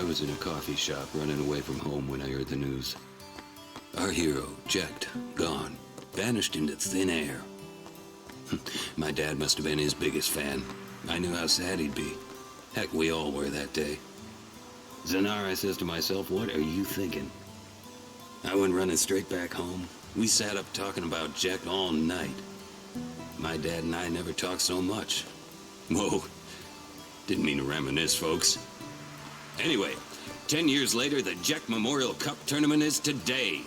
was in a coffee shop running away from home when I heard the news. Our hero, Jecht, gone. Vanished into thin air. My dad must have been his biggest fan. I knew how sad he'd be. Heck, we all were that day. Zanar, I says to myself, what are you thinking? I went running straight back home. We sat up talking about Jecht all night. My dad and I never talked so much. Whoa. Didn't mean to reminisce, folks. Anyway, 10 years later, the Jecht Memorial Cup tournament is today.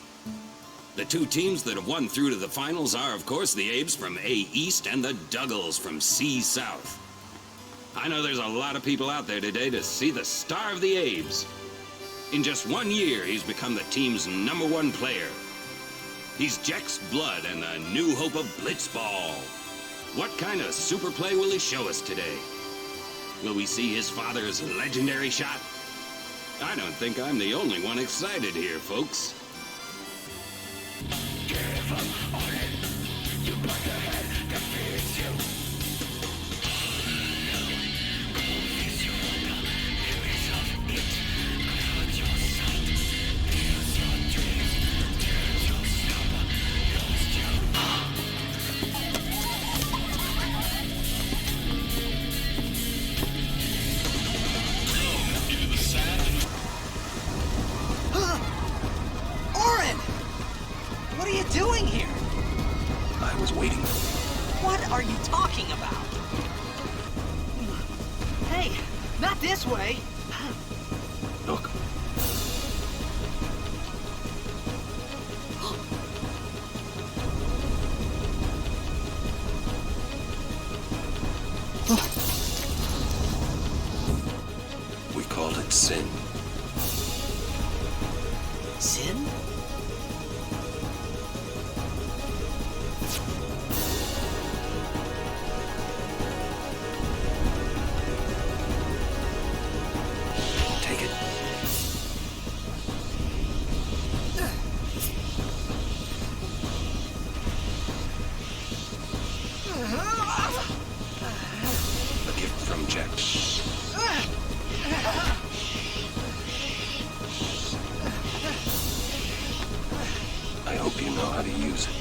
The two teams that have won through to the finals are, of course, the Abes from A East and the Duggles from C South. I know there's a lot of people out there today to see the star of the Abes. In just 1 year, he's become the team's #1 player. He's Jecht's blood and the new hope of Blitzball. What kind of super play will he show us today? Will we see his father's legendary shot? I don't think I'm the only one excited here, folks. Give up on it. You got the head that fits you. What are you doing here? I was waiting. What are you talking about? Hey, not this way. Look. We called it sin. Sin? I hope you know how to use it.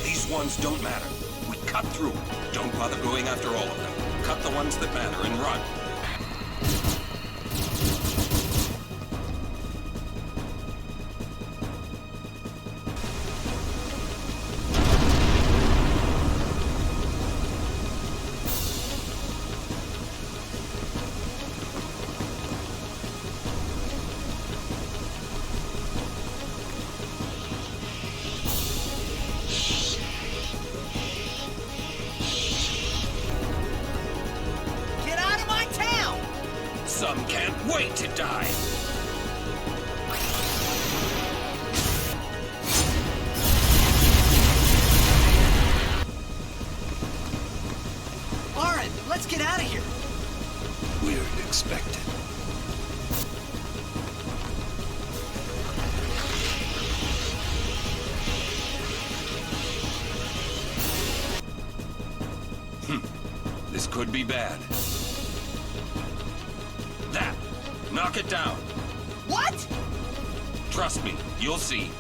These ones don't matter. We cut through. Don't bother going after all of them. Cut the ones that matter and run. Some can't wait to die! Auron, let's get out of here! We're expected. This could be bad. That! Knock it down! What? Trust me, you'll see.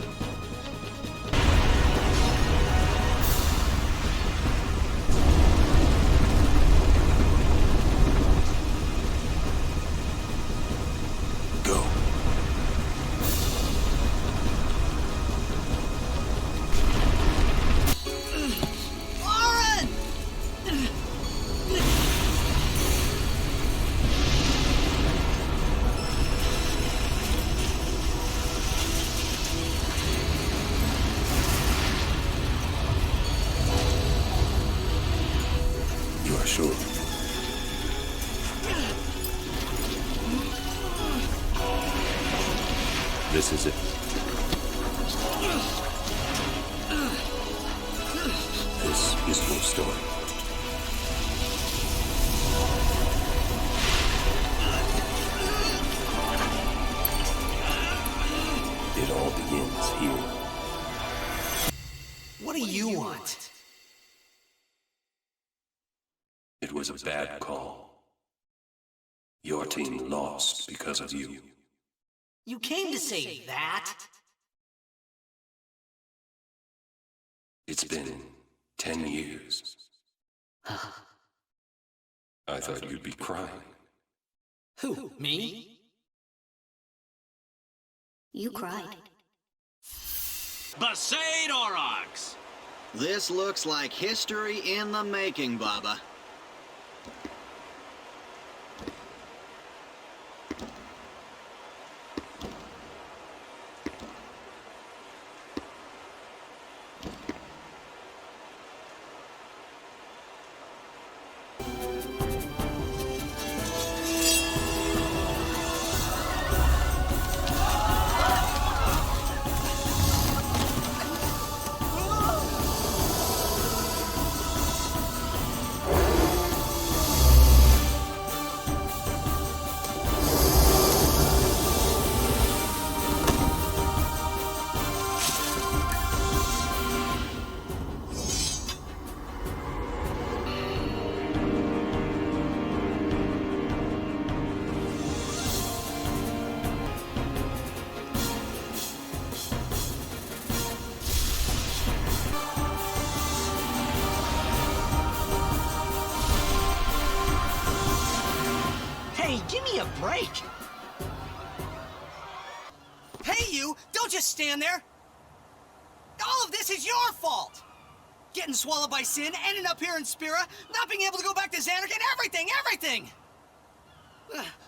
Go. Auron! You are sure? This is it. This is your story. It all begins here. What do you want? was a bad call. Your team lost because of you. You came to say that? It's been 10 years. I thought you'd be crying. Who, me? You cried. Besaid Aurochs! This looks like history in the making, Baba. Hey, give me a break! Hey, you! Don't just stand there! All of this is your fault! Getting swallowed by Sin, ending up here in Spira, not being able to go back to Xanarkand, everything!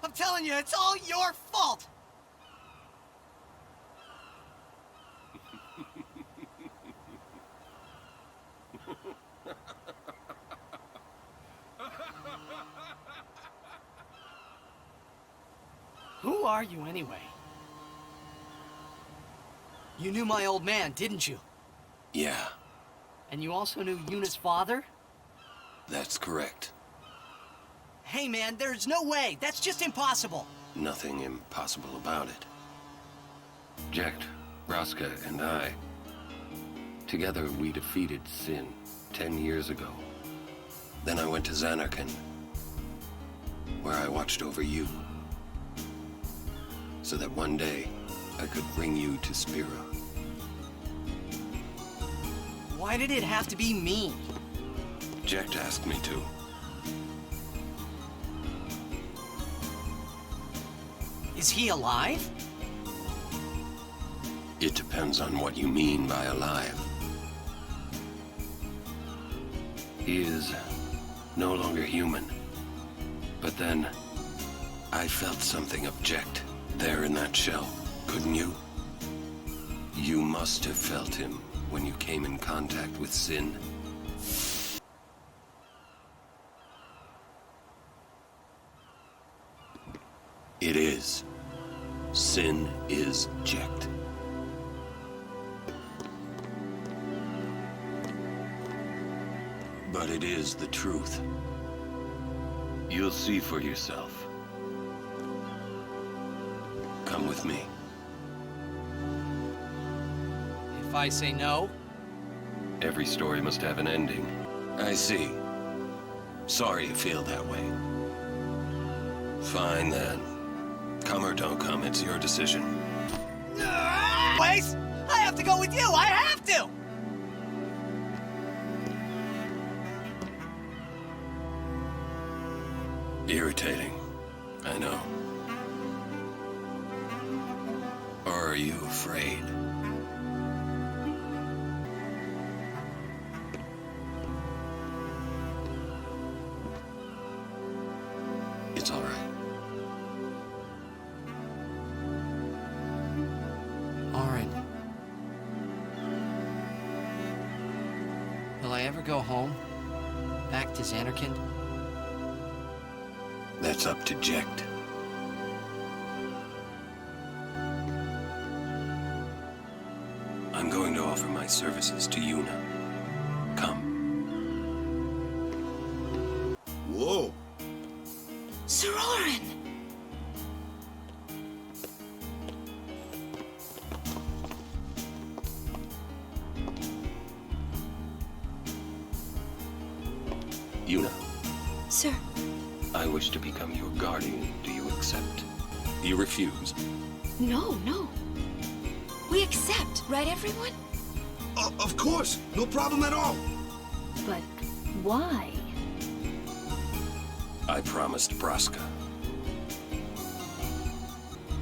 I'm telling you, it's all your fault! Who are you, anyway? You knew my old man, didn't you? Yeah, And you also knew Yuna's father? that's correct. Hey, man, there's no way. That's just impossible. Nothing impossible about it. Jecht, Raska, and I, together we defeated Sin 10 years ago. Then I went to Xanarkand, where I watched over you, so that one day I could bring you to Spira. Why did it have to be me? Jecht asked me to. Is he alive? It depends on what you mean by alive. He is no longer human. But then, I felt something of Jecht there in that shell, couldn't you? You must have felt him when you came in contact with Sin. It is. Sin is Jecht. But it is the truth. You'll see for yourself. Come with me. If I say no? Every story must have an ending. I see. Sorry you feel that way. Fine then. Come or don't come, it's your decision. Waze! I have to go with you! I have to! Irritating, I know. Or are you afraid? It's all right. Auron. Will I ever go home? Back to Xanarkand? That's up to Jecht. I'm going to offer my services to Yuna. Come. Whoa. Sir Auron! Yuna. Sir. I wish to become your guardian, do you accept? You refuse. No, no. We accept, right, everyone? Of course, no problem at all. But why? I promised Braska.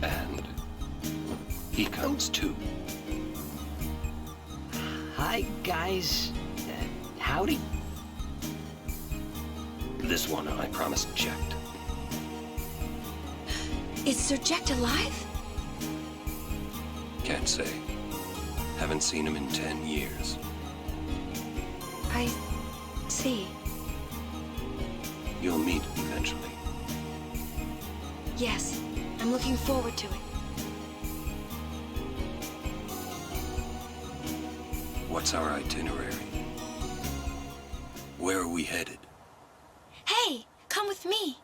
And he comes too. Hi, guys. Howdy. This one I promised Jecht. Is Sir Jecht alive? Can't say. Haven't seen him in 10 years. I see. You'll meet eventually. Yes, I'm looking forward to it. What's our itinerary? Where are we headed? Hey, come with me.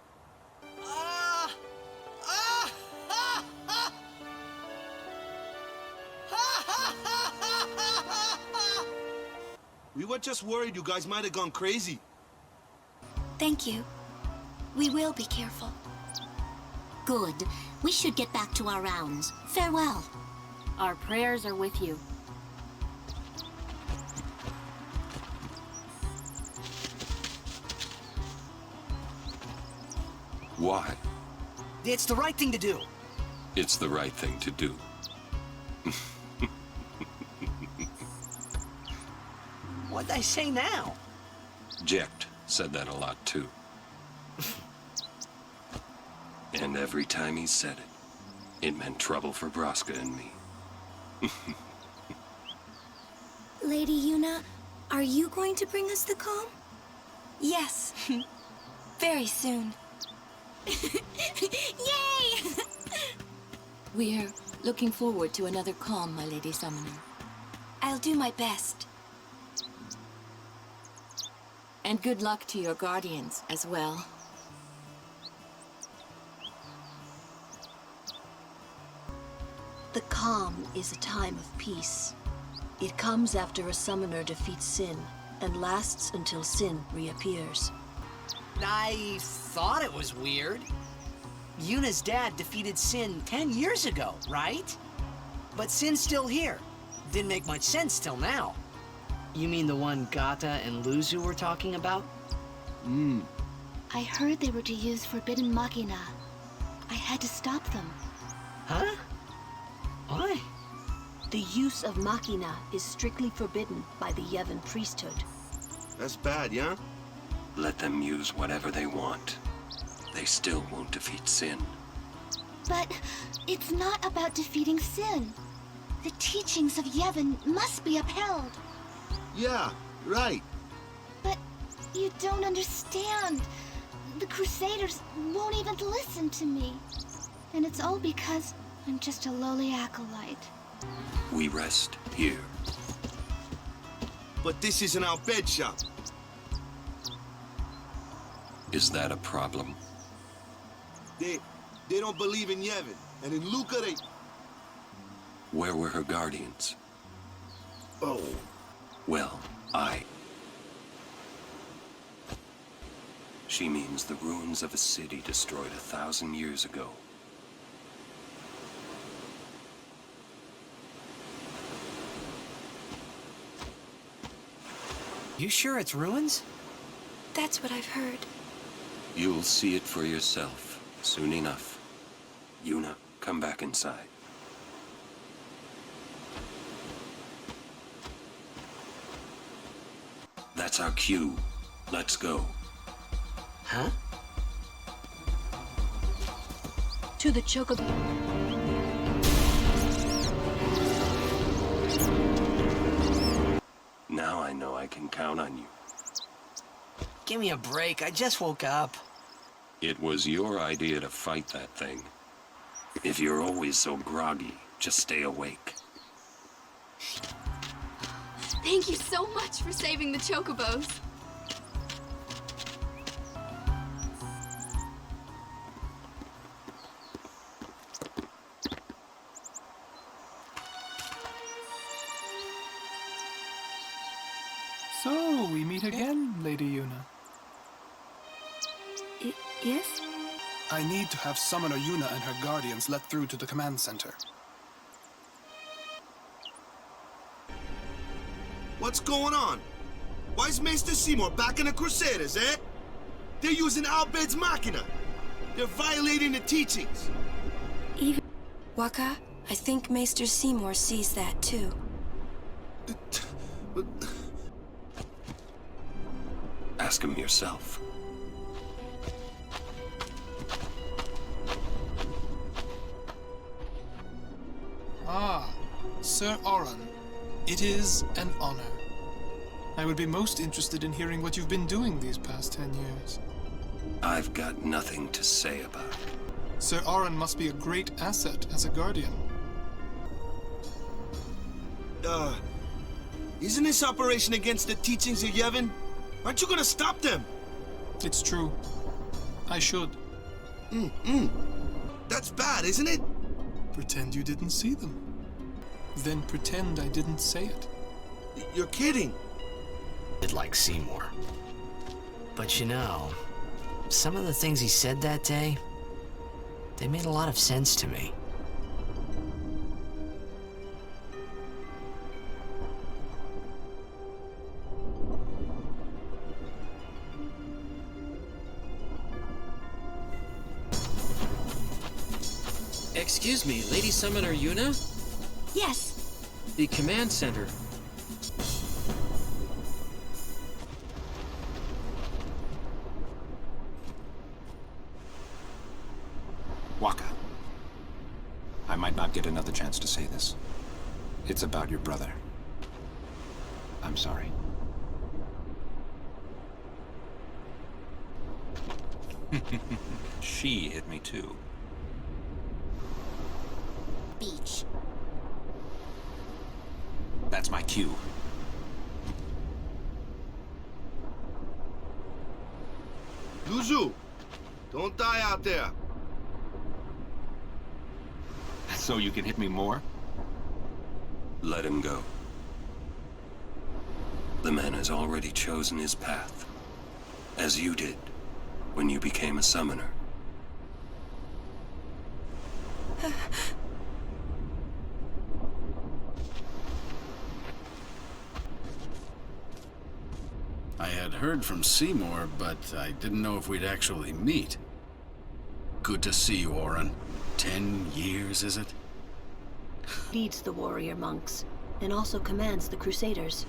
We were just worried you guys might have gone crazy. Thank you. We will be careful. Good. We should get back to our rounds. Farewell. Our prayers are with you. Why? It's the right thing to do. It's the right thing to do. What'd I say now? Jecht said that a lot too. And every time he said it, it meant trouble for Braska and me. Lady Yuna, are you going to bring us the calm? Yes. Very soon. Yay! We're looking forward to another calm, my Lady Summoner. I'll do my best. And good luck to your guardians as well. The calm is a time of peace. It comes after a summoner defeats sin, and lasts until sin reappears. I thought it was weird. Yuna's dad defeated Sin 10 years ago, right? But Sin's still here. Didn't make much sense till now. You mean the one Gata and Luzu were talking about? I heard they were to use Forbidden Machina. I had to stop them. Huh? Why? The use of Machina is strictly forbidden by the Yevon priesthood. That's bad, yeah? Let them use whatever they want. They still won't defeat sin. But it's not about defeating sin. The teachings of Yevon must be upheld. Yeah, right. But you don't understand. The Crusaders won't even listen to me. And it's all because I'm just a lowly acolyte. We rest here. But this isn't our bed shop. Is that a problem? They don't believe in Yevon. And in Luca, they... Where were her guardians? Oh. Well, She means the ruins of a city destroyed 1,000 years ago. You sure it's ruins? That's what I've heard. You'll see it for yourself, soon enough. Yuna, come back inside. That's our cue. Let's go. Huh? To the Chocobo. Now I know I can count on you. Give me a break. I just woke up. It was your idea to fight that thing. If you're always so groggy, just stay awake. Thank you so much for saving the Chocobos. So, we meet again, Lady Yuna. Yes? I need to have Summoner Yuna and her guardians let through to the command center. What's going on? Why is Maester Seymour backing the Crusaders, eh? They're using Albed's Machina. They're violating the teachings. Even... Waka, I think Maester Seymour sees that too. Ask him yourself. Ah, Sir Auron. It is an honor. I would be most interested in hearing what you've been doing these past 10 years. I've got nothing to say about it. Sir Auron must be a great asset as a guardian. Isn't this operation against the teachings of Yevon? Aren't you gonna stop them? It's true. I should. That's bad, isn't it? Pretend you didn't see them. Then pretend I didn't say it. You're kidding. Like Seymour. But you know, some of the things he said that day, they made a lot of sense to me. Excuse me, Lady Summoner Yuna? Yes. The command center. Waka. I might not get another chance to say this. It's about your brother. I'm sorry. She hit me too. Beach. That's my cue. Luzu, don't die out there. So you can hit me more? Let him go. The man has already chosen his path, as you did when you became a summoner. I had heard from Seymour, but I didn't know if we'd actually meet. Good to see you, Auron. 10 years, is it? Leads the warrior monks, and also commands the Crusaders.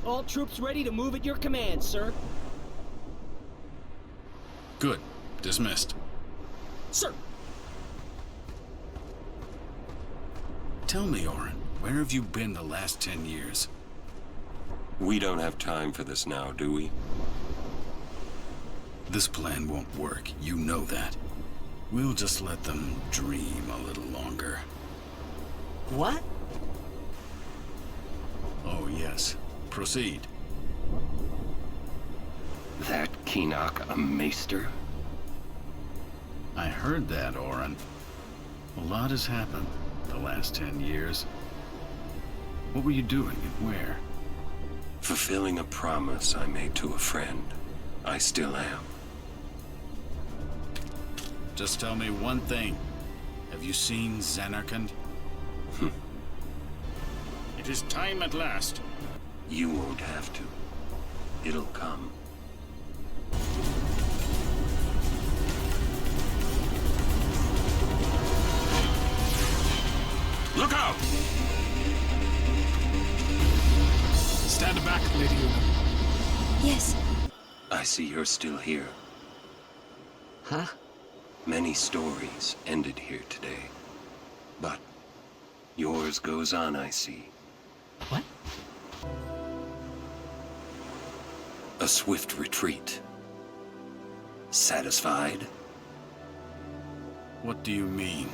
All troops ready to move at your command, sir. Good. Dismissed. Sir! Tell me, Auron, where have you been the last 10 years? We don't have time for this now, do we? This plan won't work. You know that. We'll just let them dream a little longer. What? Oh, yes. Proceed. That Keenock a maester? I heard that, Auron. A lot has happened the last 10 years. What were you doing and where? Fulfilling a promise I made to a friend. I still am. Just tell me one thing. Have you seen Zanarkand? It is time at last. You won't have to. It'll come. Look out! Stand back, Lady Yuna. Yes. I see you're still here. Huh? Many stories ended here today. But yours goes on, I see. What? A swift retreat. Satisfied? What do you mean?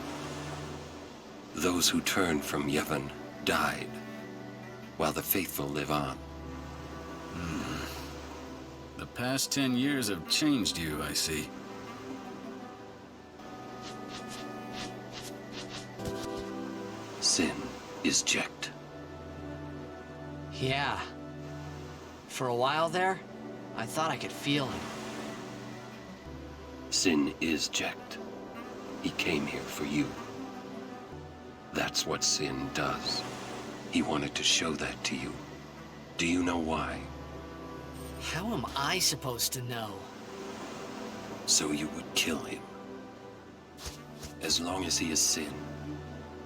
Those who turned from Yevon died, while the faithful live on. The past 10 years have changed you, I see. Sin is Jecht. Yeah. For a while there, I thought I could feel him. Sin is Jecht. He came here for you. That's what Sin does. He wanted to show that to you. Do you know why? How am I supposed to know? So you would kill him. As long as he is Sin,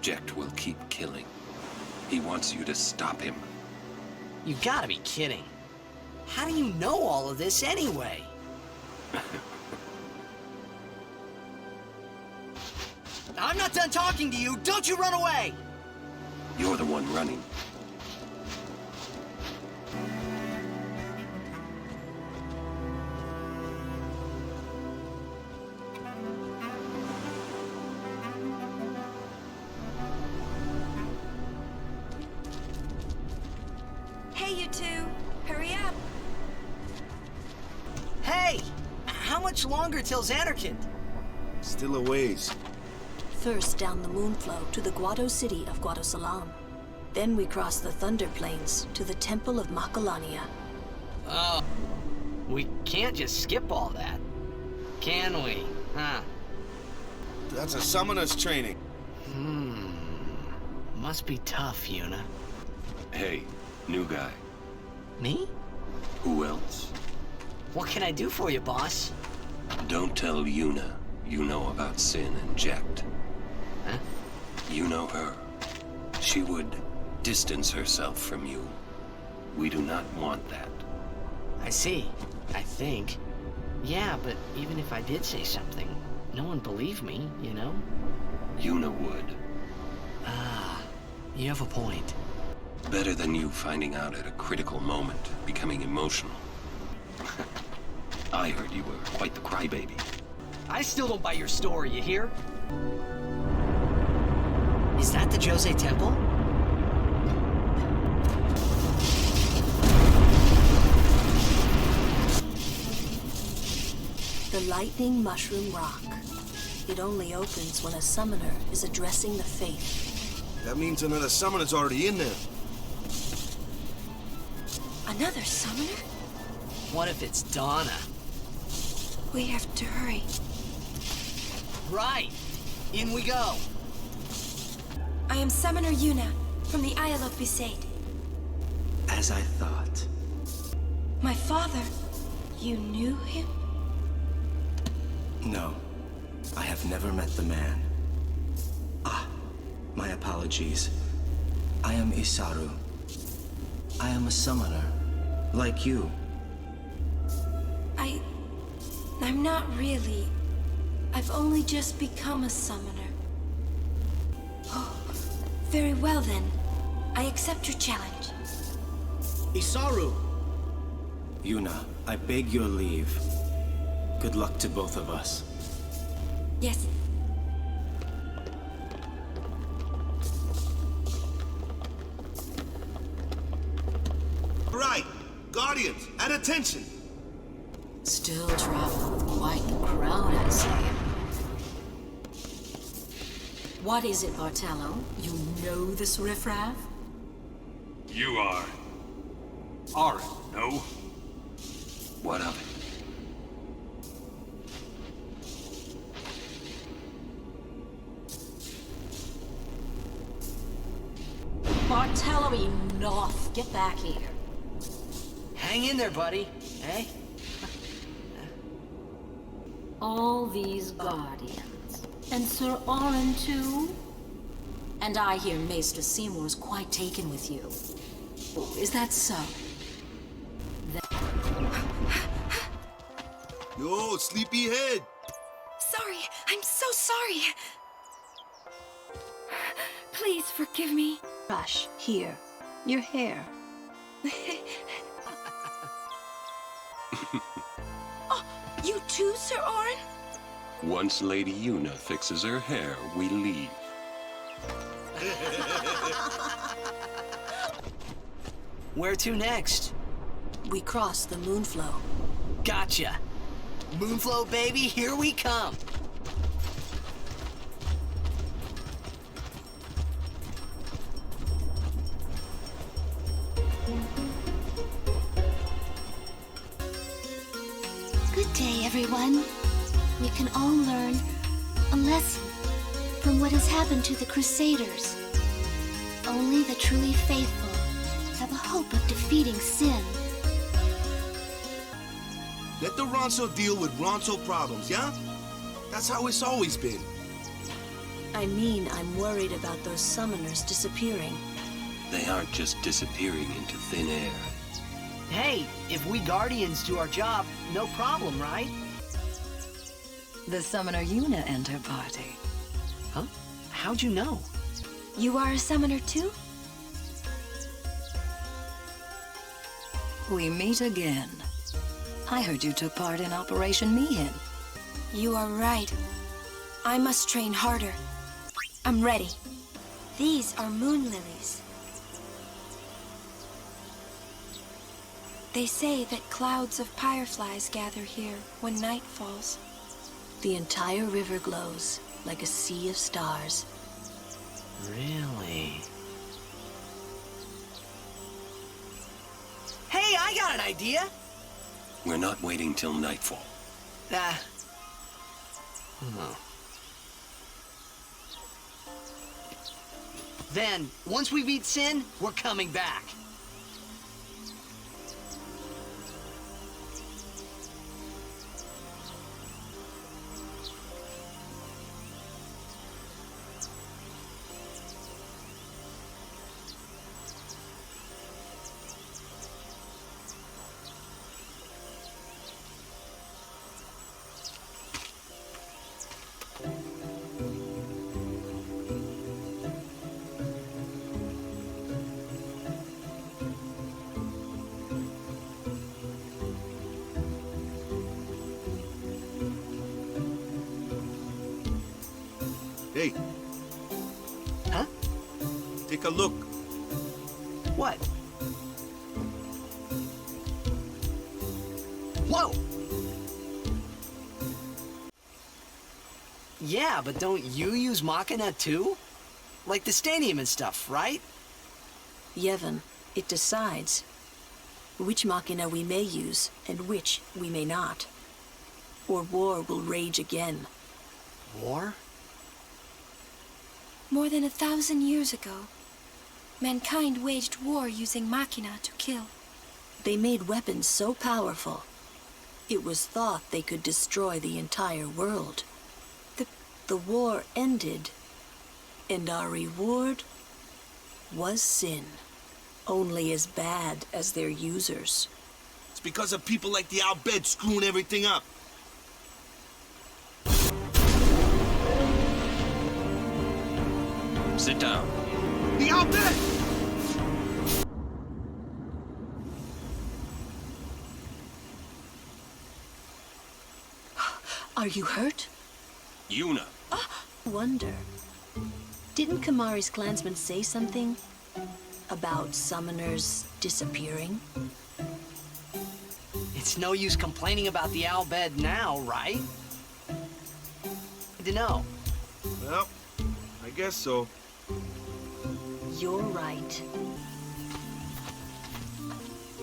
Jecht will keep killing. He wants you to stop him. You gotta be kidding. How do you know all of this anyway? I'm not done talking to you. Don't you run away! You're the one running. Hey, you two. Hurry up. Hey! How much longer till Xanarkand? Still a ways. First down the Moonflow to the Guado city of Guadosalam. Then we cross the Thunder Plains to the Temple of Makalania. Oh, we can't just skip all that, can we? Huh? That's a summoner's training. Must be tough, Yuna. Hey, new guy. Me? Who else? What can I do for you, boss? Don't tell Yuna you know about Sin and Jecht. Huh? You know her. She would distance herself from you. We do not want that. I see. I think. Yeah, but even if I did say something, no one believed me, you know? Yuna would. Ah, you have a point. Better than you finding out at a critical moment, becoming emotional. I heard you were quite the crybaby. I still don't buy your story, you hear? Is that the Jose Temple? The Lightning Mushroom Rock. It only opens when a summoner is addressing the faith. That means another summoner's already in there. Another summoner? What if it's Donna? We have to hurry. Right. In we go. I am Summoner Yuna, from the Isle of Besaid. As I thought. My father, you knew him? No, I have never met the man. Ah, my apologies. I am Isaru. I am a summoner, like you. I'm not really. I've only just become a summoner. Oh, very well then. I accept your challenge. Isaru! Yuna, I beg your leave. Good luck to both of us. Yes. Right. Guardians, at attention. Still traveling quite the crowd, I say. What is it, Bartello? You know this riffraff? You are. Auron, no? What of it? Bartello, enough. Get back here. Hang in there, buddy. Eh? All these guardians. And Sir Auron, too? And I hear Maester Seymour's quite taken with you. Is that so? Yo, sleepyhead. Sorry, I'm so sorry. Please forgive me. Brush, here. Your hair. Oh, you too, Sir Auron? Once Lady Yuna fixes her hair, we leave. Where to next? We cross the Moonflow. Gotcha. Moonflow, baby, here we come. everyone. We can all learn a lesson from what has happened to the Crusaders. Only the truly faithful have a hope of defeating sin. Let the Ronso deal with Ronso problems, yeah? That's how it's always been. I mean, I'm worried about those summoners disappearing. They aren't just disappearing into thin air. Hey, if we Guardians do our job, no problem, right? The summoner Yuna and her party. Huh? How'd you know? You are a summoner too? We meet again. I heard you took part in Operation Mihin. You are right. I must train harder. I'm ready. These are moon lilies. They say that clouds of fireflies gather here when night falls. The entire river glows like a sea of stars. Really? Hey, I got an idea! We're not waiting till nightfall. Then, once we beat Sin, we're coming back. Hey. Huh? Take a look. What? Whoa! Yeah, but don't you use Machina too? Like the stadium and stuff, right? Yevon, it decides which Machina we may use and which we may not. Or war will rage again. War? More than 1,000 years ago, mankind waged war using machina to kill. They made weapons so powerful, it was thought they could destroy the entire world. The war ended, and our reward was sin, only as bad as their users. It's because of people like the Al Bhed screwing everything up. Sit down. The Al Bhed! Are you hurt? Yuna. Wonder. Didn't Kamari's clansmen say something about summoners disappearing? It's no use complaining about the Al Bhed now, right? To know. Well, I guess so. You're right.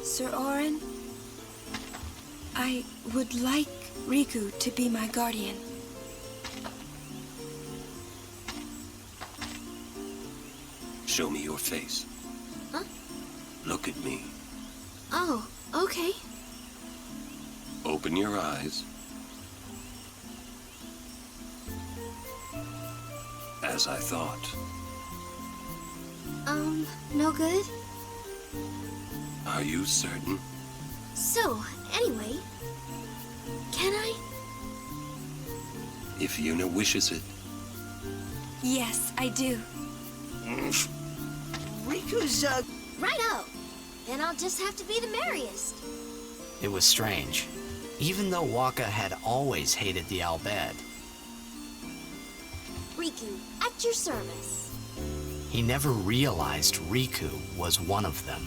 Sir Auron, I would like Riku to be my guardian. Show me your face. Huh? Look at me. Oh, okay. Open your eyes. As I thought. No good? Are you certain? So, anyway, can I? If Yuna wishes it. Yes, I do. Riku's, Righto. Then I'll just have to be the merriest. It was strange. Even though Waka had always hated the Al Bhed, Riku, at your service. he never realized Riku was one of them.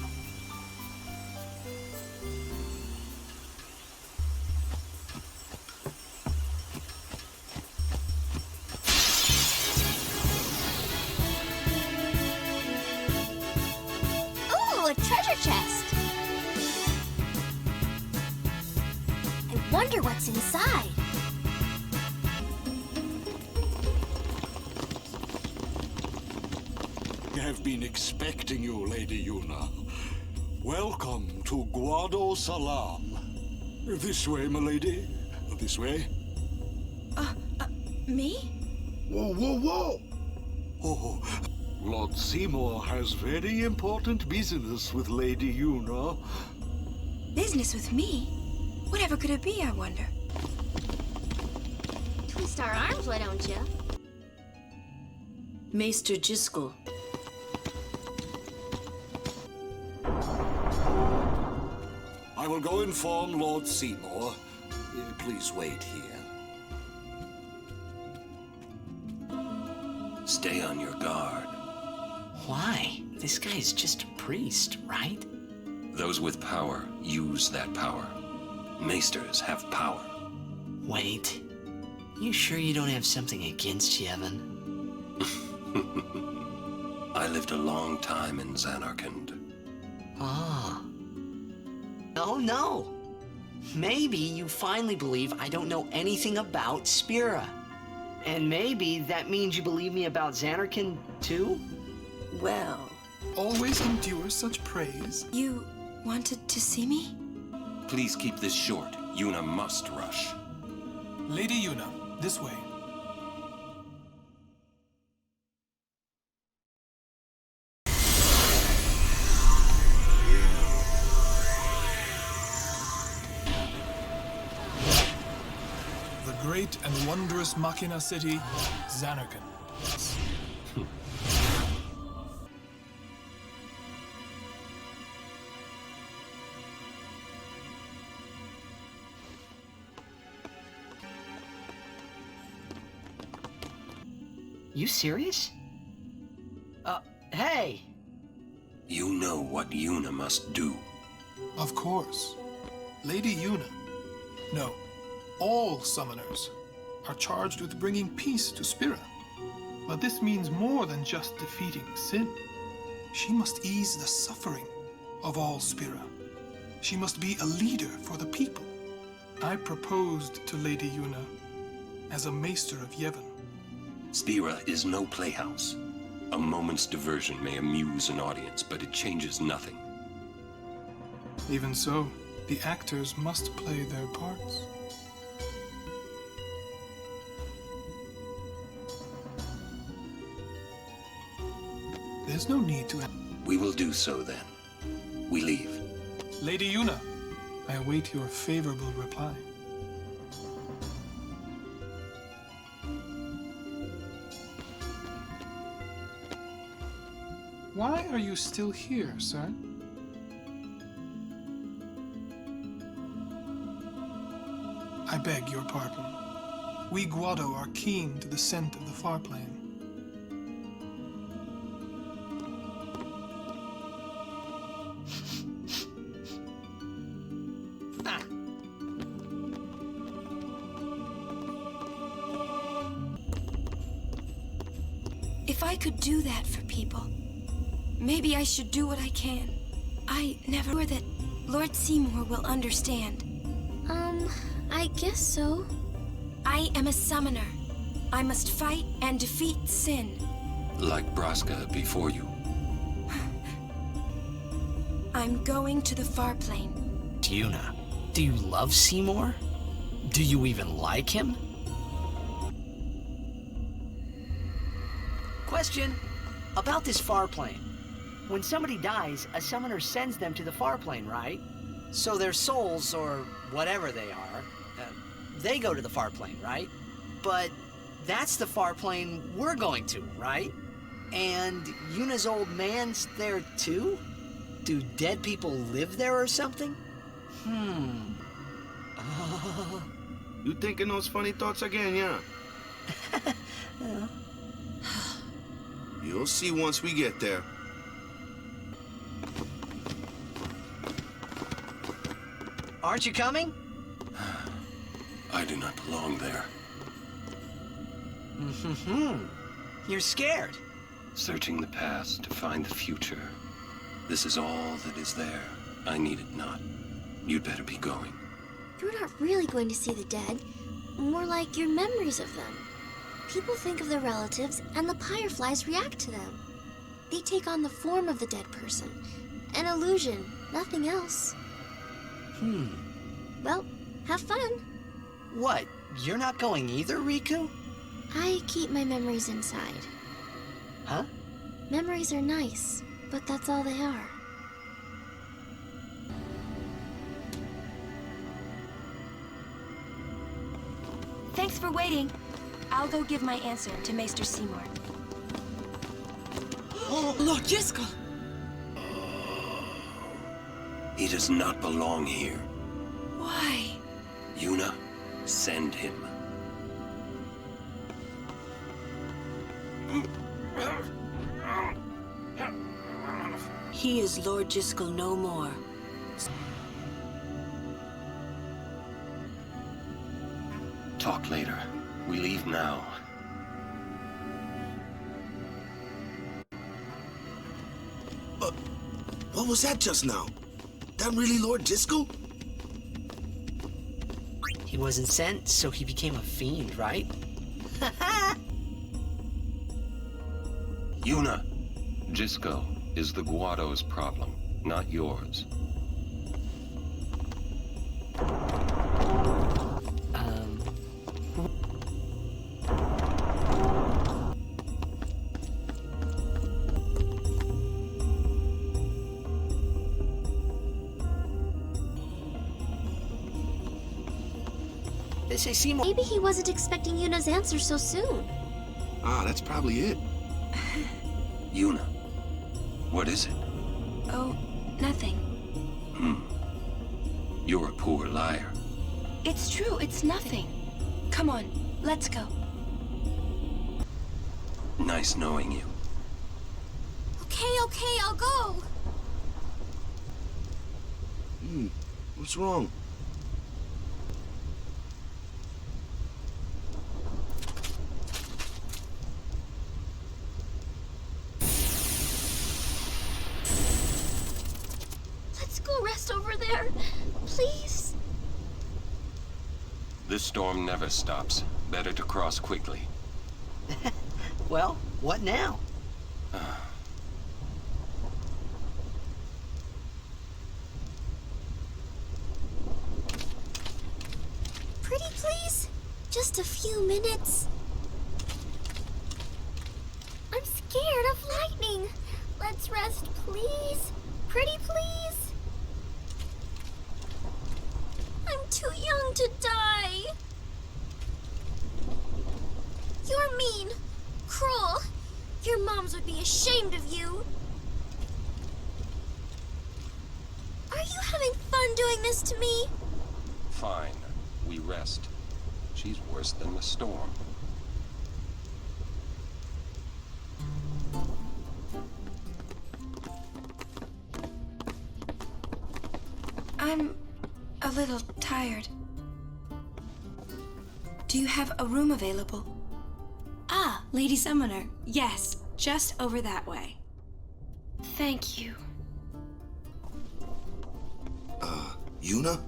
Ooh, a treasure chest. I wonder what's what's inside. I have been expecting you, Lady Yuna. Welcome to Guado Salam. This way, milady. This way. Me? Whoa, whoa, whoa! Oh, Lord Seymour has very important business with Lady Yuna. Business with me? Whatever could it be, I wonder? Twist our arms, why don't you? Maester Jiskel. I will go inform Lord Seymour. Please wait here. Stay on your guard. Why? This guy is just a priest, right? Those with power use that power. Maesters have power. Wait. You sure you don't have something against Yevon? I lived a long time in Zanarkand. Ah. Oh no! Maybe you finally believe I don't know anything about Spira. And maybe that means you believe me about Zanarkand too? Well... Always endure such praise. You wanted to see me? Please keep this short. Yuna must rush. Lady Yuna, this way. Great and wondrous Machina city, Zanarkand. You serious? Hey! You know what Yuna must do. Of course. Lady Yuna. No. All summoners are charged with bringing peace to Spira. But this means more than just defeating sin. She must ease the suffering of all Spira. She must be a leader for the people. I proposed to Lady Yuna as a maester of Yevon. Spira is no playhouse. A moment's diversion may amuse an audience, but it changes nothing. Even so, the actors must play their parts. There's no need to... We will do so then. We leave. Lady Yuna, I await your favorable reply. Why are you still here, sir? I beg your pardon. We Guado are keen to the scent of the Farplane. If I could do that for people, maybe I should do what I can. I never were that Lord Seymour will understand. I guess so. I am a summoner. I must fight and defeat sin. Like Braska before you. I'm going to the Farplane. Yuna, do you love Seymour? Do you even like him? Question about this Farplane. When somebody dies, a summoner sends them to the Farplane, right? So their souls, or whatever they are, they go to the Farplane, right? But that's the Farplane we're going to, right? And Yuna's old man's there too? Do dead people live there or something? You thinking those funny thoughts again, yeah? You'll see once we get there. Aren't you coming? I do not belong there. You're scared. Searching the past to find the future. This is all that is there. I need it not. You'd better be going. You're not really going to see the dead. More like your memories of them. People think of their relatives, and the fireflies react to them. They take on the form of the dead person. An illusion, nothing else. Well, have fun. What? You're not going either, Riku? I keep my memories inside. Huh? Memories are nice, but that's all they are. Thanks for waiting. I'll go give my answer to Maester Seymour. Oh, Lord Jiskel! He does not belong here. Why? Yuna, send him. He is Lord Jiskel no more. Talk later. We leave now. What was that just now? That really Lord Jiskel? He wasn't sent, so he became a fiend, right? Yuna, Jisco is the Guado's problem, not yours. They say Seymour. Maybe he wasn't expecting Yuna's answer so soon. Ah, that's probably it. Yuna, what is it? Oh, nothing. You're a poor liar. It's true, it's nothing. Come on, let's go. Nice knowing you. Okay, I'll go. What's wrong? Let's go rest over there, please. This storm never stops. Better to cross quickly. Well, what now? Pretty please? Just a few minutes. I'm scared of lightning. Let's rest, please. Pretty please? I'm too young to die. You're mean, cruel. Your moms would be ashamed of you. Are you having fun doing this to me? Fine. We rest. She's worse than the storm. I'm a little tired. Do you have a room available? Ah, Lady Summoner. Yes, just over that way. Thank you. Yuna?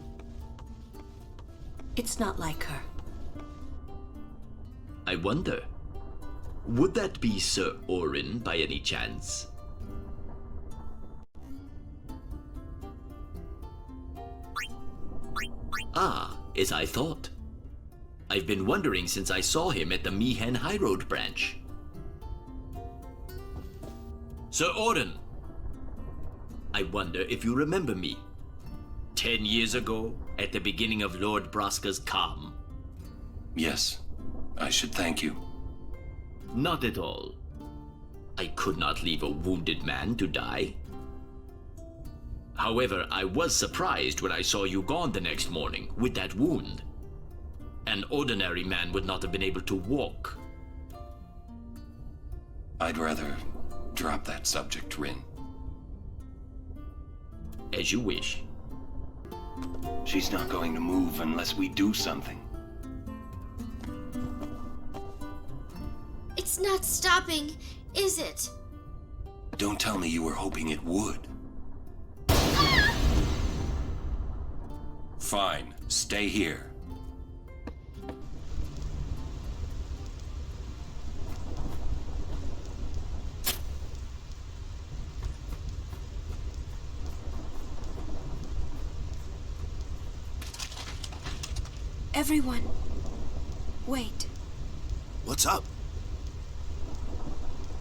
It's not like her. I wonder, would that be Sir Auron by any chance? Ah, as I thought. I've been wondering since I saw him at the Mihen Highroad branch. Sir Auron! I wonder if you remember me. 10 years ago, at the beginning of Lord Braska's calm. Yes, I should thank you. Not at all. I could not leave a wounded man to die. However, I was surprised when I saw you gone the next morning with that wound. An ordinary man would not have been able to walk. I'd rather drop that subject, Rin. As you wish. She's not going to move unless we do something. It's not stopping, is it? Don't tell me you were hoping it would. Fine. Stay here. Everyone, wait. What's up?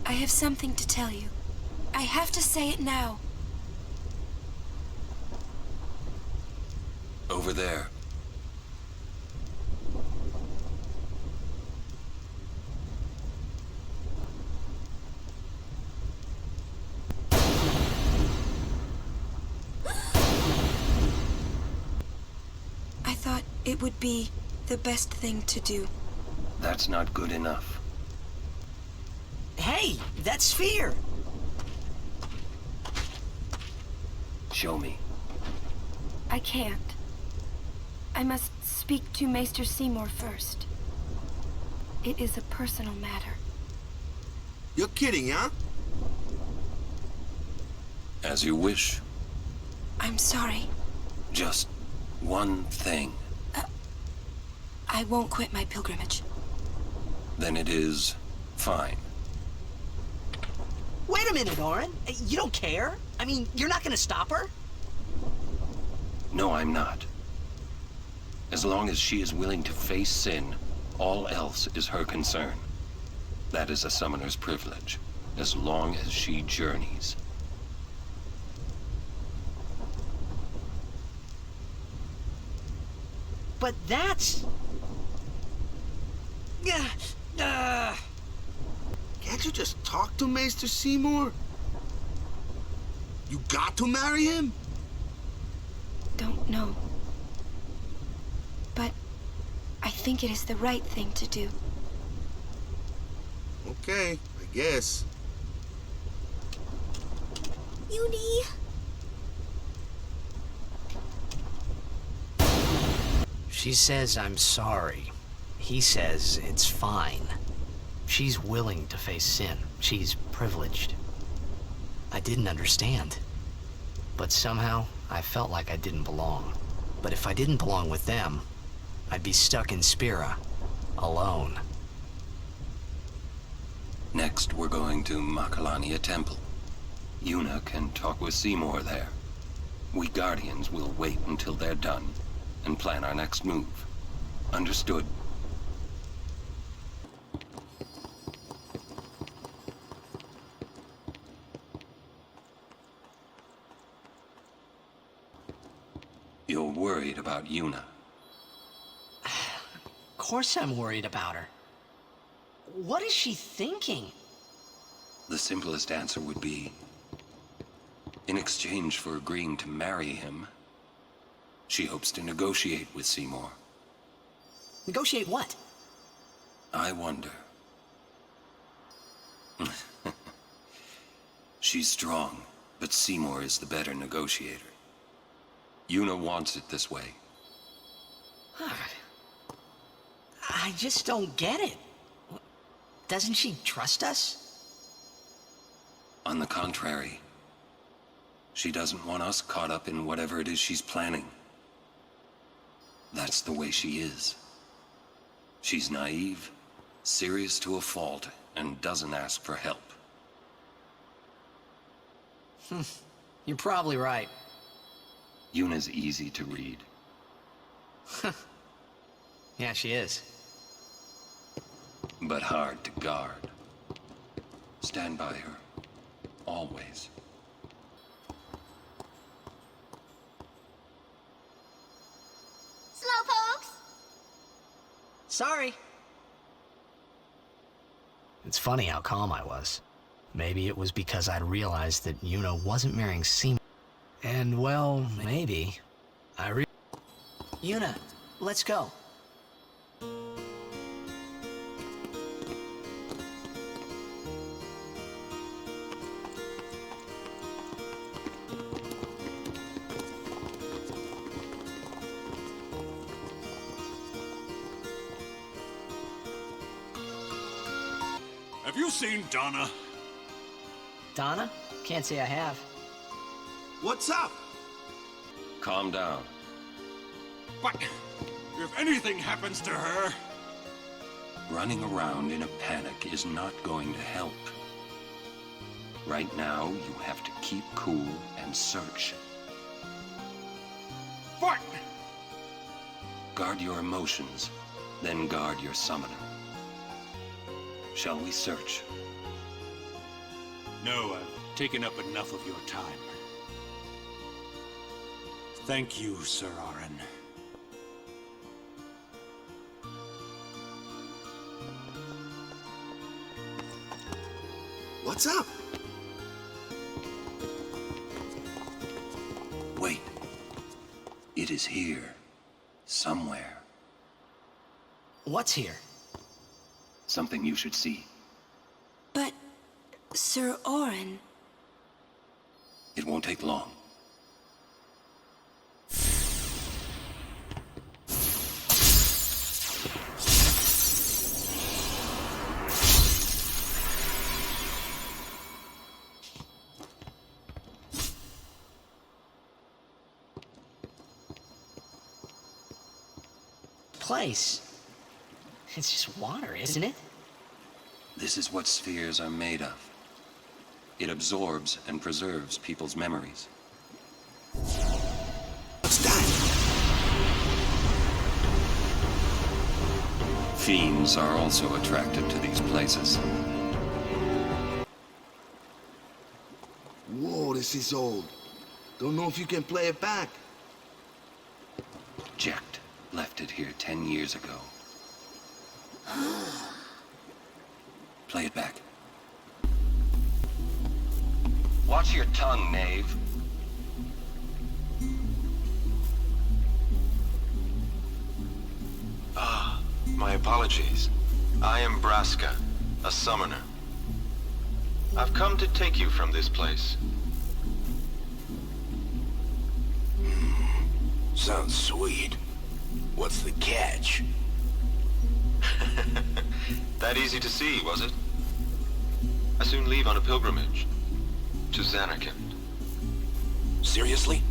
I have something to tell you. I have to say it now. Over there. I thought it would be the best thing to do. That's not good enough. Hey, that sphere! Show me. I can't. I must speak to Maester Seymour first. It is a personal matter. You're kidding, huh? As you wish. I'm sorry. Just one thing. I won't quit my pilgrimage. Then it is fine. Wait a minute, Auron. You don't care? I mean, you're not gonna stop her? No, I'm not. As long as she is willing to face sin, all else is her concern. That is a summoner's privilege, as long as she journeys. But that's... Can't you just talk to Maester Seymour? You got to marry him? Don't know. But I think it is the right thing to do. Okay, I guess. Uni! She says I'm sorry. He says it's fine. She's willing to face sin. She's privileged. I didn't understand. But somehow, I felt like I didn't belong. But if I didn't belong with them, I'd be stuck in Spira, alone. Next, we're going to Makalania Temple. Yuna can talk with Seymour there. We Guardians will wait until they're done and plan our next move. Understood? You're worried about Yuna. Of course I'm worried about her. What is she thinking? The simplest answer would be, in exchange for agreeing to marry him, she hopes to negotiate with Seymour. Negotiate what? I wonder. She's strong, but Seymour is the better negotiator. Yuna wants it this way. I just don't get it. Doesn't she trust us? On the contrary, she doesn't want us caught up in whatever it is she's planning. That's the way she is. She's naive, serious to a fault, and doesn't ask for help. You're probably right. Yuna's easy to read. Yeah, she is. But hard to guard. Stand by her. Always. Slowpokes! Sorry. It's funny how calm I was. Maybe it was because I'd realized that Yuna wasn't marrying Seymour. And, well, maybe Yuna, let's go. Have you seen Donna? Donna? Can't say I have. What's up? Calm down. But if anything happens to her... Running around in a panic is not going to help. Right now, you have to keep cool and search. But... Guard your emotions, then guard your summoner. Shall we search? No, I've taken up enough of your time. Thank you, Sir Auron. What's up? Wait. It is here. Somewhere. What's here? Something you should see. But, Sir Auron... It won't take long. Place. It's just water, isn't it? This is what spheres are made of. It absorbs and preserves people's memories. What's that? Fiends are also attracted to these places. Whoa, this is old. Don't know if you can play it back. Jecht left it here 10 years ago. Play it back. Watch your tongue, knave. My apologies. I am Braska, a summoner. I've come to take you from this place. Sounds sweet. What's the catch? That easy to see, was it? I soon leave on a pilgrimage to Zanarkand. Seriously?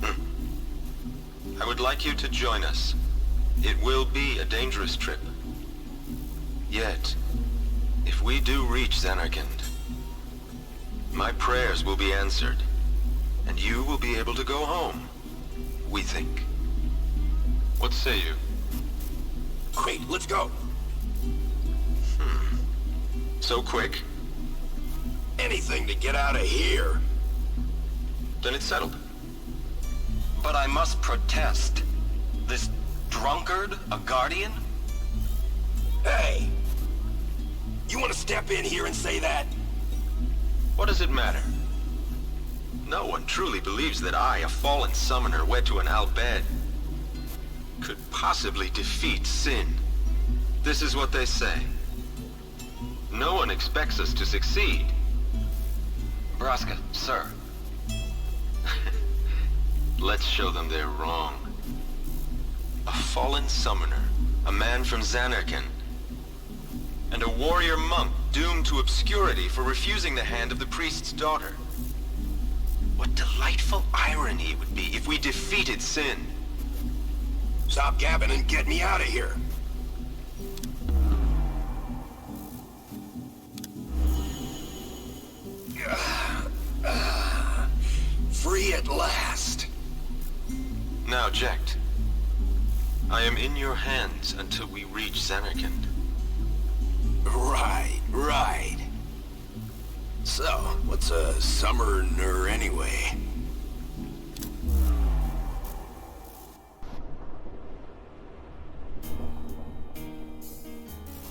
I would like you to join us. It will be a dangerous trip. Yet, if we do reach Zanarkand, my prayers will be answered, and you will be able to go home, we think. What say you? Great, let's go. So quick? Anything to get out of here. Then it's settled. But I must protest. This drunkard, a guardian? Hey! You want to step in here and say that? What does it matter? No one truly believes that I, a fallen summoner wed to an Al-Bhed, could possibly defeat sin. This is what they say. No one expects us to succeed. Braska, sir. Let's show them they're wrong. A fallen summoner, a man from Zanarkand, and a warrior monk doomed to obscurity for refusing the hand of the priest's daughter. What delightful irony it would be if we defeated sin. Stop gabbing and get me out of here. Free at last. Now, Jecht, I am in your hands until we reach Zanarkand. Right. So, what's a summoner anyway?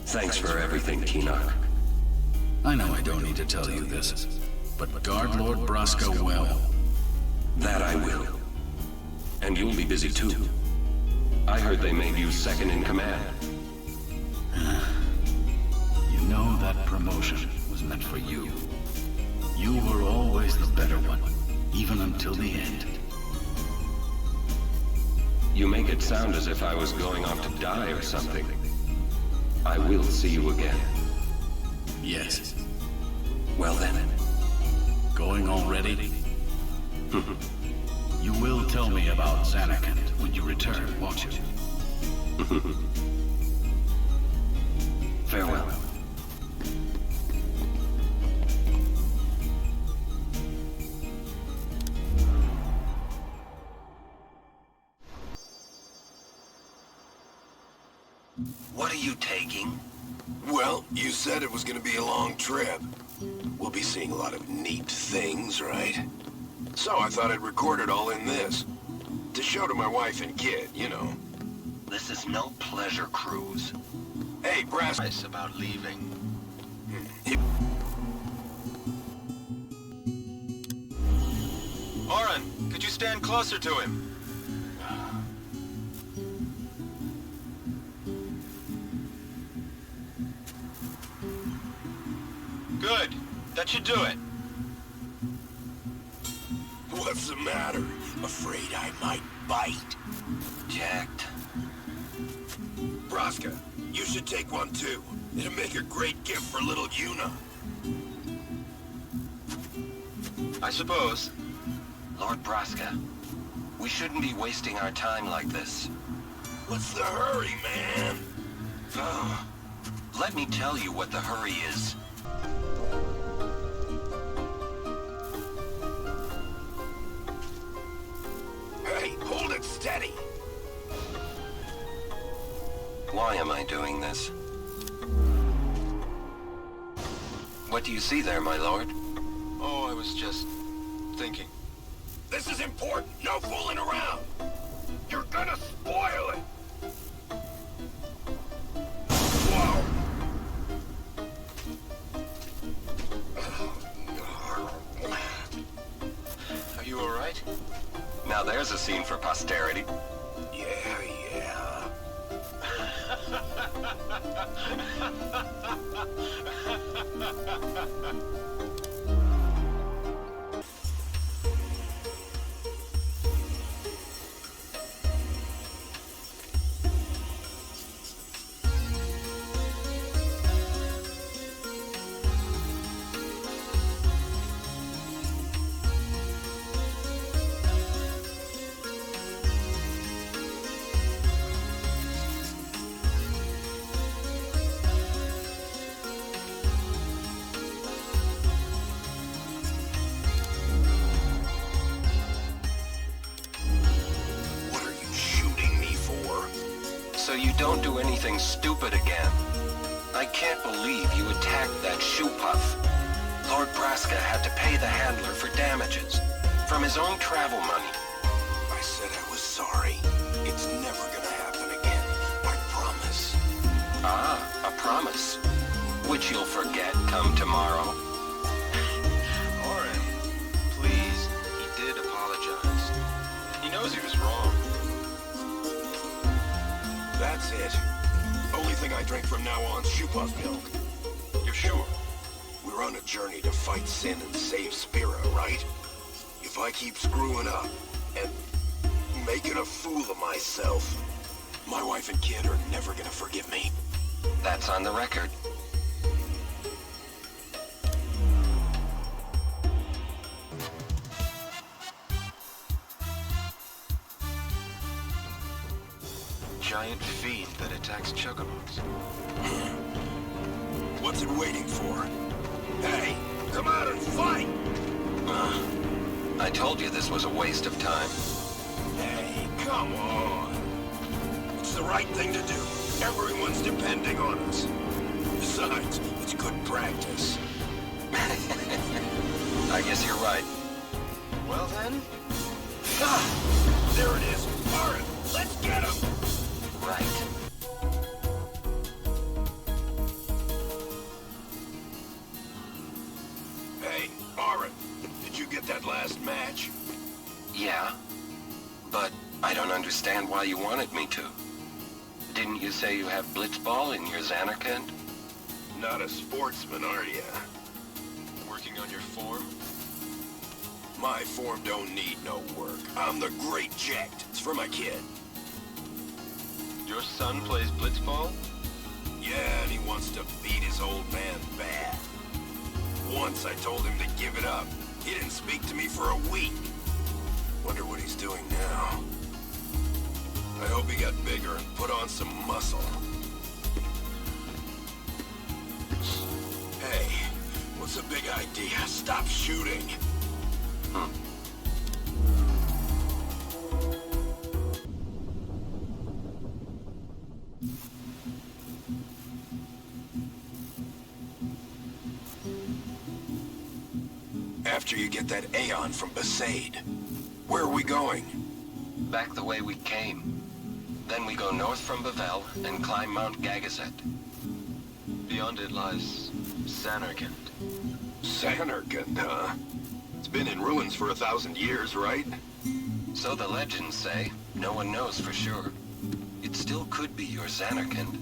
Thanks for everything, Tinoch. I know I don't need to tell you this, but guard Lord Braska well. That I will. And you'll be busy too. I heard they made you second in command. You know that promotion was meant for you. You were always the better one, even until the end. You make it sound as if I was going off to die or something. I will see you again. Yes. Well then. Going already? You will tell me about Zanarkand when you return, won't you? Farewell. What are you taking? Well, you said it was gonna be a long trip. We'll be seeing a lot of neat things, right? So I thought I'd record it all in this. To show to my wife and kid, you know. This is no pleasure cruise. Hey, Brass... Nice about leaving. Auron, could you stand closer to him? Good. That should do it. What's the matter? Afraid I might bite? Jecht. Braska, you should take one too. It'll make a great gift for little Yuna. I suppose. Lord Braska, we shouldn't be wasting our time like this. What's the hurry, man? Let me tell you what the hurry is. Hey, hold it steady. Why am I doing this? What do you see there, my lord? Oh, I was just thinking. This is important. No fooling around. You're gonna spoil it. Whoa. Are you all right? Now there's a scene for posterity. Yeah. So you don't do anything stupid again. I can't believe you attacked that shoe puff. Lord Braska had to pay the handler for damages from his own travel money. I said I was sorry. It's never gonna happen again. I promise. Ah, a promise. Which you'll forget come tomorrow. Auron, please. He did apologize. He knows he was wrong. That's it. Only thing I drink from now on's Shoopaw's milk. You're sure? We're on a journey to fight sin and save Spira, right? If I keep screwing up and making a fool of myself, my wife and kid are never gonna forgive me. That's on the record. Giant fiend that attacks chocobos. What's it waiting for? Hey, come out and fight! I told you this was a waste of time. Hey, come on. It's the right thing to do. Everyone's depending on us. Besides, it's good practice. I guess you're right. Well then? Ah! There it is. Auron, let's get him! Right. Hey, Auron, did you get that last match? Yeah, but I don't understand why you wanted me to. Didn't you say you have Blitzball in your Zanarkand? Not a sportsman, are ya? Working on your form? My form don't need no work. I'm the great Jecht. It's for my kid. Your son plays Blitzball? Yeah, and he wants to beat his old man bad. Once I told him to give it up. He didn't speak to me for a week. Wonder what he's doing now. I hope he got bigger and put on some muscle. Hey, what's a big idea? Stop shooting. After you get that Aeon from Besaid, where are we going? Back the way we came. Then we go north from Bavel and climb Mount Gagazet. Beyond it lies Zanarkand. Zanarkand, huh? It's been in ruins for 1,000 years, right? So the legends say. No one knows for sure. It still could be your Zanarkand.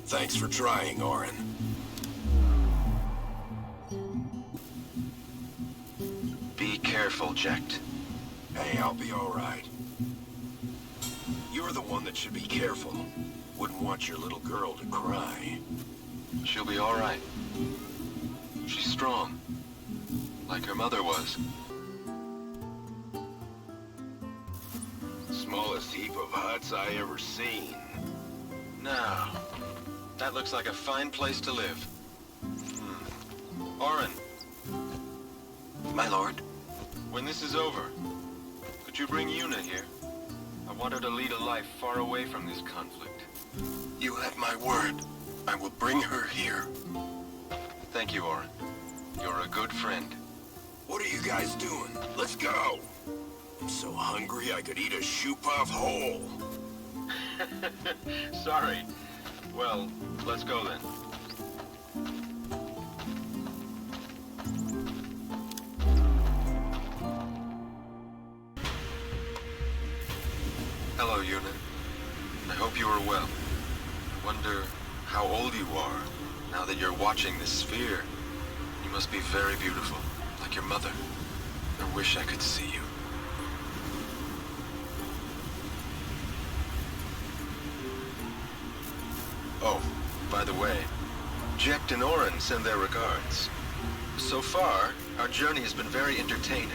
Thanks for trying, Auron. Be careful, Jecht. Hey, I'll be all right. You're the one that should be careful. Wouldn't want your little girl to cry. She'll be all right. She's strong, like her mother was. Smallest heap of huts I ever seen. Now, that looks like a fine place to live. Auron. My lord? When this is over, could you bring Yuna here? I want her to lead a life far away from this conflict. You have my word. I will bring her here. Thank you, Auron. You're a good friend. What are you guys doing? Let's go! I'm so hungry I could eat a shoe puff whole. Sorry. Well, let's go then. Hello, Yuna. I hope you are well. I wonder how old you are now that you're watching this sphere. You must be very beautiful, like your mother. I wish I could see you. Oh, by the way, Jecht and Auron send their regards. So far, our journey has been very entertaining.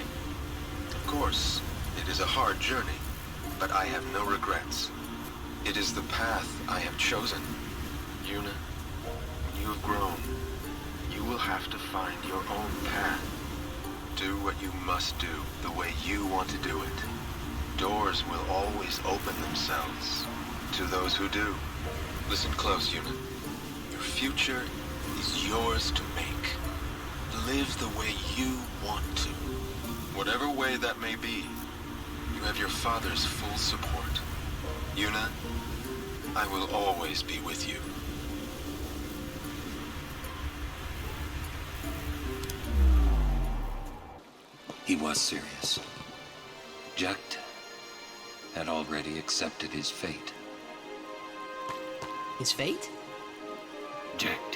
Of course, it is a hard journey, but I have no regrets. It is the path I have chosen. Yuna, when you have grown, you will have to find your own path. Do what you must do the way you want to do it. Doors will always open themselves to those who do. Listen close, Yuna. Your future is yours to make. Live the way you want to. Whatever way that may be, you have your father's full support. Yuna, I will always be with you. He was serious. Jecht had already accepted his fate. His fate? Jecht,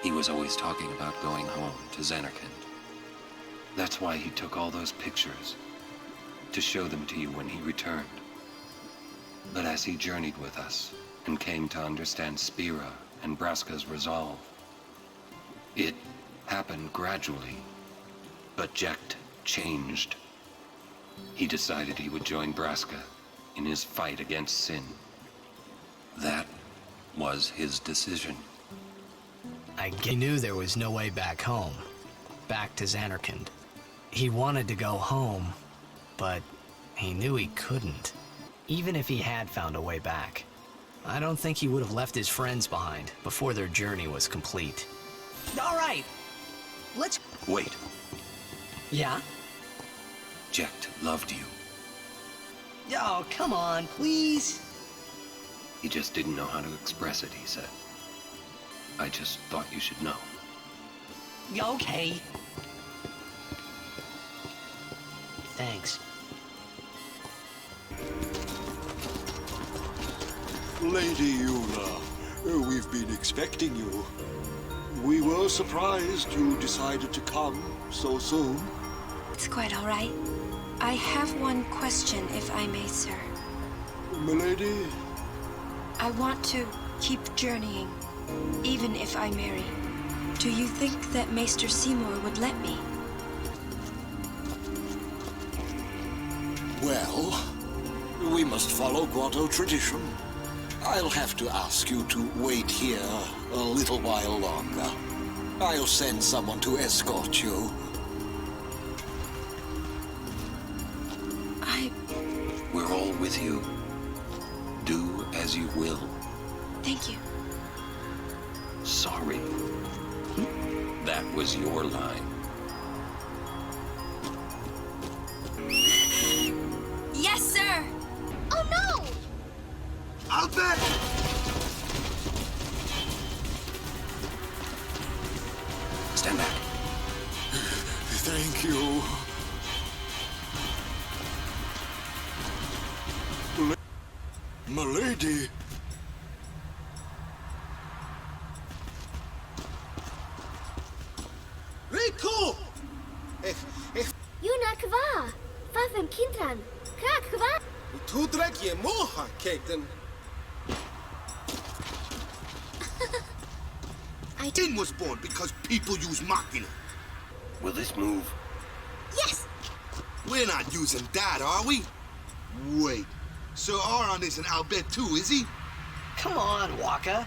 he was always talking about going home to Zanarkand. That's why he took all those pictures, to show them to you when he returned. But as he journeyed with us and came to understand Spira and Braska's resolve, it happened gradually, but Jecht changed. He decided he would join Braska in his fight against sin. That was his decision. He knew there was no way back home, back to Zanarkand. He wanted to go home, but he knew he couldn't. Even if he had found a way back, I don't think he would have left his friends behind before their journey was complete. All right, let's... Wait. Yeah? Jecht loved you. Oh, come on, please. He just didn't know how to express it, he said. I just thought you should know. Okay. Thanks. Lady Yuna, we've been expecting you. We were surprised you decided to come so soon. It's quite all right. I have one question, if I may, sir. Milady? I want to keep journeying, even if I marry. Do you think that Maester Seymour would let me? Well, we must follow Grotto tradition. I'll have to ask you to wait here a little while longer. I'll send someone to escort you. We're all with you. Do as you will. Thank you. Sorry. That was your line. Yes, sir! Oh no! I'll bet! Stand back. Thank you. Milady. Rico! Yuna kva! Fafem kindran! Krak kva! Tu drek je moha, Keten. Din was born because people use Machina. Will this move? Yes! We're not using that, are we? Wait. So Auron isn't Albert too, is he? Come on, Waka.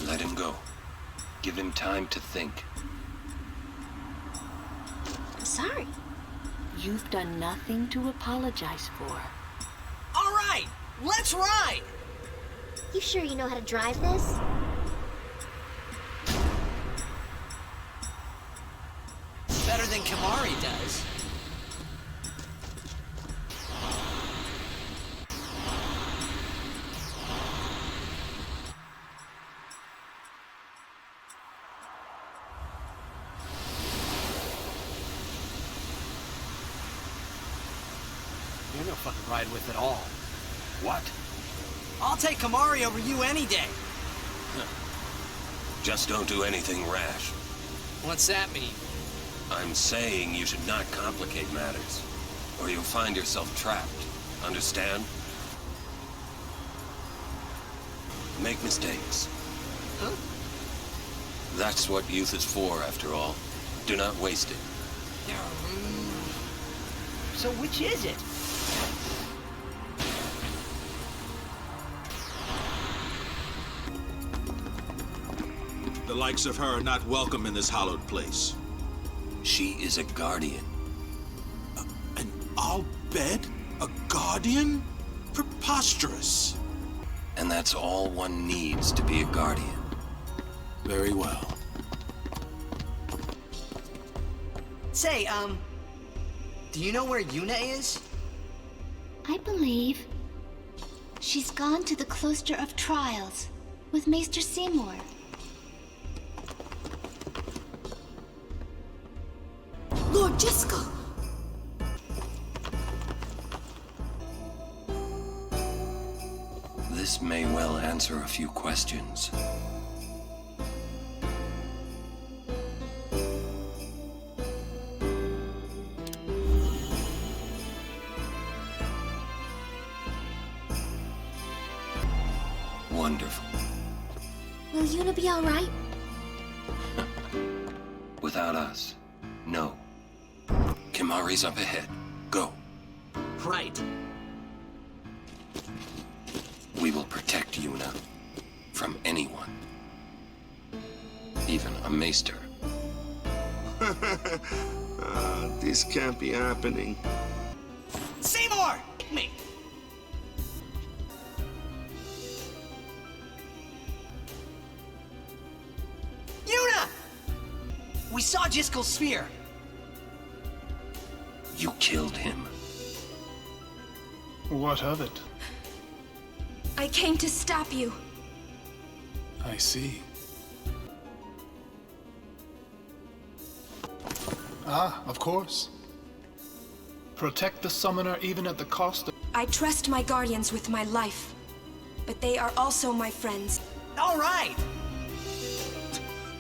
Let him go. Give him time to think. I'm sorry. You've done nothing to apologize for. All right, let's ride! You sure you know how to drive this? Better than Kamari does. You're no fucking ride with at all. What? I'll take Kamari over you any day. Just don't do anything rash. What's that mean? I'm saying you should not complicate matters, or you'll find yourself trapped. Understand? Make mistakes. Huh? That's what youth is for, after all. Do not waste it. So which is it? The likes of her are not welcome in this hallowed place. She is a guardian. An Al-Bed? A guardian? Preposterous. And that's all one needs to be a guardian. Very well. Say, do you know where Yuna is? I believe she's gone to the Cloister of Trials with Maester Seymour. Lord Jessica! This may well answer a few questions. Wonderful. Will Yuna be all right? Without us, no. Kimari's up ahead. Go. Right. We will protect Yuna from anyone. Even a maester. This can't be happening. Seymour! Me! Yuna! We saw Jecht Sphere. You killed him. What of it? I came to stop you. I see. Ah, of course. Protect the summoner even at the cost of... I trust my guardians with my life, but they are also my friends. All right!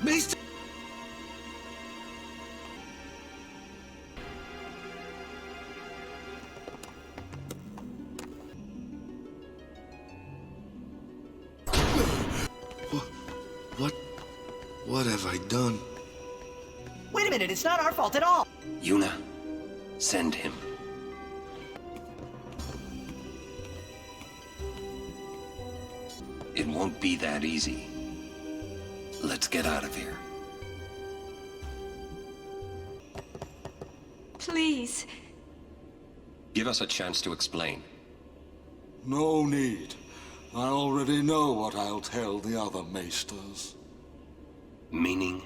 Maester! What have I done? Wait a minute, it's not our fault at all! Yuna, send him. won't be that easy. Let's get out of here. Please. Give us a chance to explain. No need. I already know what I'll tell the other maesters. Meaning?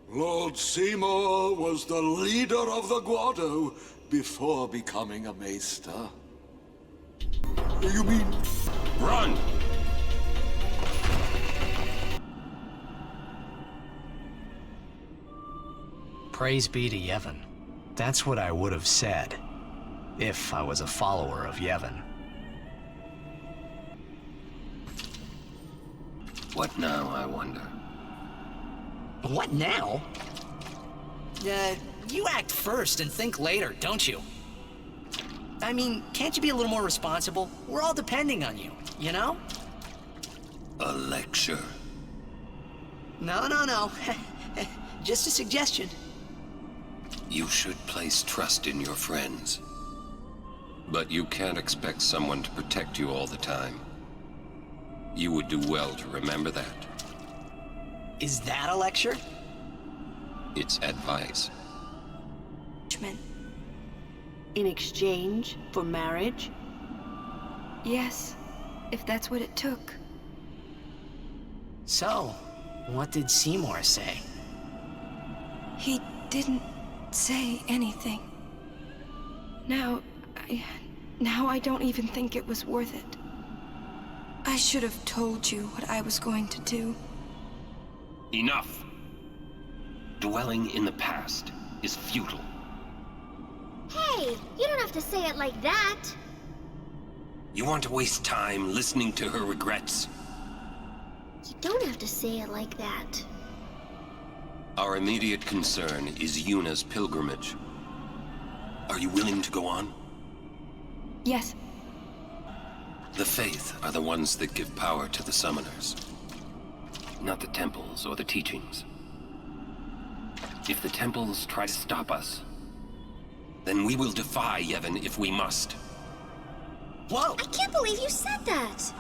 Lord Seymour was the leader of the Guado before becoming a maester. You mean... Run! Praise be to Yevon. That's what I would have said, if I was a follower of Yevon. What now, I wonder? What now? You act first and think later, don't you? I mean, can't you be a little more responsible? We're all depending on you, you know? A lecture? No. Just a suggestion. You should place trust in your friends. But you can't expect someone to protect you all the time. You would do well to remember that. Is that a lecture? It's advice. In exchange for marriage? Yes, if that's what it took. So, what did Seymour say? He didn't say anything. Now I don't even think it was worth it. I should have told you what I was going to do. Enough! Dwelling in the past is futile. Hey, you don't have to say it like that. You want to waste time listening to her regrets? You don't have to say it like that. Our immediate concern is Yuna's pilgrimage. Are you willing to go on? Yes. The Faith are the ones that give power to the summoners. Not the temples or the teachings. If the temples try to stop us, then we will defy Yevon if we must. Whoa! I can't believe you said that!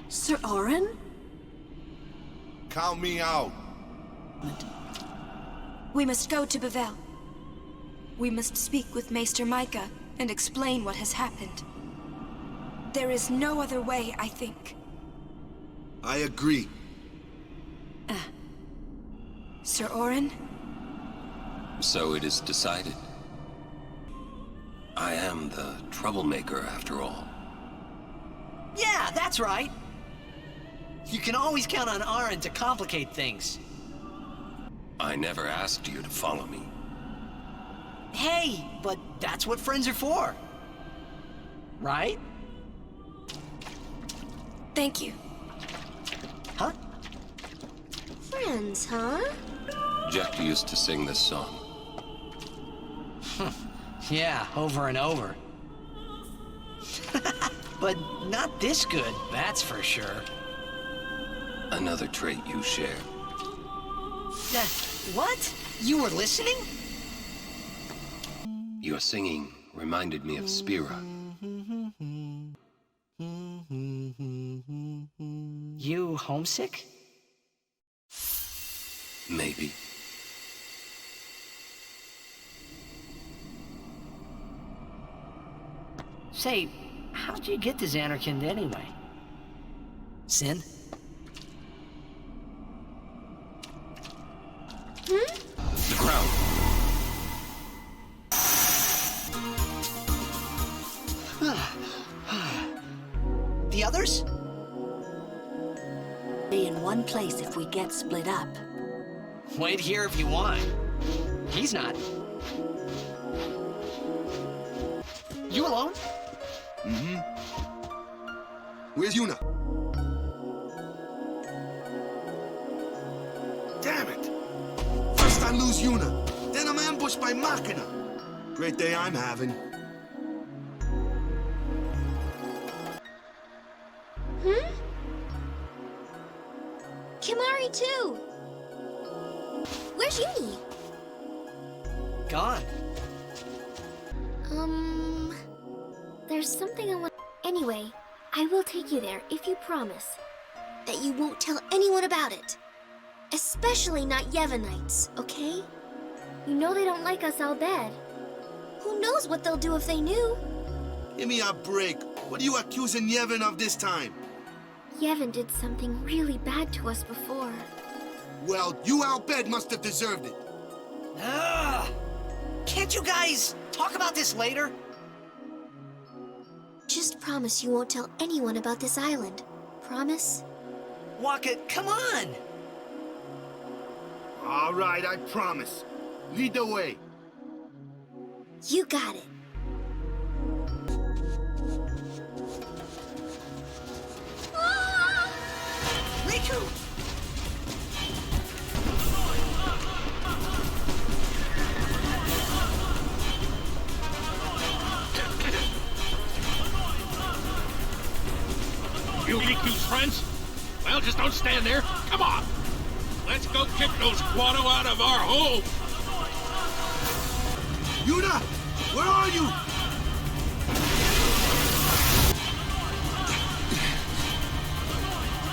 Sir Auron? Count me out. We must go to Bevel. We must speak with Maester Micah and explain what has happened. There is no other way, I think. I agree. Sir Auron? So it is decided. I am the troublemaker, after all. Yeah, that's right. You can always count on Auron to complicate things. I never asked you to follow me. Hey, but that's what friends are for. Right? Thank you. Huh? Friends, huh? Jecht used to sing this song. Yeah, over and over. But not this good, that's for sure. Another trait you share. What? You were listening? Your singing reminded me of Spira. You homesick? Maybe. Say, how'd you get to Zanarkand anyway? Sin? The ground. The others? Be in one place if we get split up. Wait here if you want. He's not. You alone? Mm-hmm. Where's Yuna? Damn it! First I lose Yuna, then I'm ambushed by Machina. Great day I'm having. Kimari too. Where's Yuni? Gone. There's something I want. Anyway, I will take you there if you promise that you won't tell anyone about it. Especially not Yevonites, okay? You know they don't like us, I'll bet. Who knows what they'll do if they knew? Give me a break. What are you accusing Yevon of this time? Yevon did something really bad to us before. Well, you Al-Bed must have deserved it. Can't you guys talk about this later? Just promise you won't tell anyone about this island. Promise? Waka, come on! All right, I promise. Lead the way. You got it. Riku! You Riku's friends? Well, just don't stand there. Come on! Let's go kick those Guano out of our home! Yuna! Where are you?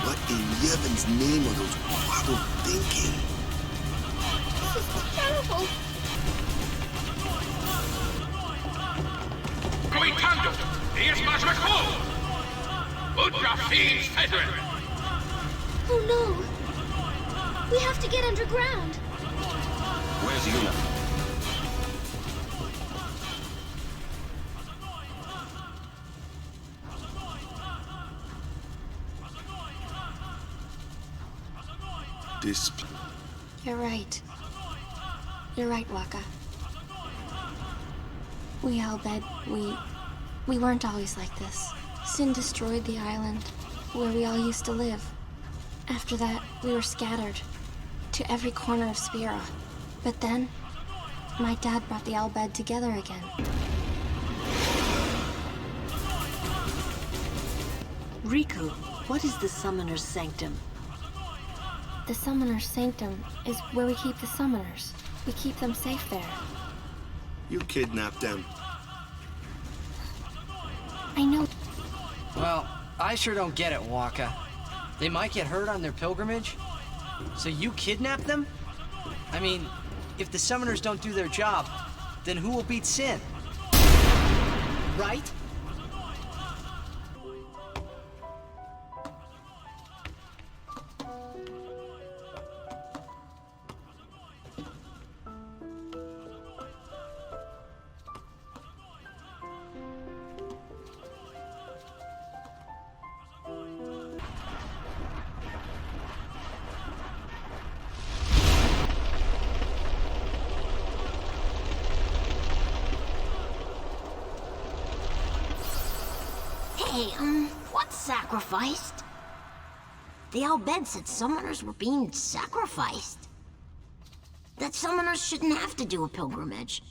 What in Yevon's name are those Guano thinking? This is terrible. Coitando! Dias mais mejor! Ultra Fiends Federal! Oh no! We have to get underground. Where's Yuna? This... You're right. You're right, Waka. We Al-Bed, we weren't always like this. Sin destroyed the island where we all used to live. After that, we were scattered to every corner of Spira. But then, my dad brought the Al-Bed together again. Riku, what is the Summoner's Sanctum? The Summoner's Sanctum is where we keep the Summoners. We keep them safe there. You kidnapped them. I know. Well, I sure don't get it, Waka. They might get hurt on their pilgrimage? So you kidnap them? I mean, if the summoners don't do their job, then who will beat Sin? Right? Hey, what's sacrificed? The Al-Bed said summoners were being sacrificed. That summoners shouldn't have to do a pilgrimage.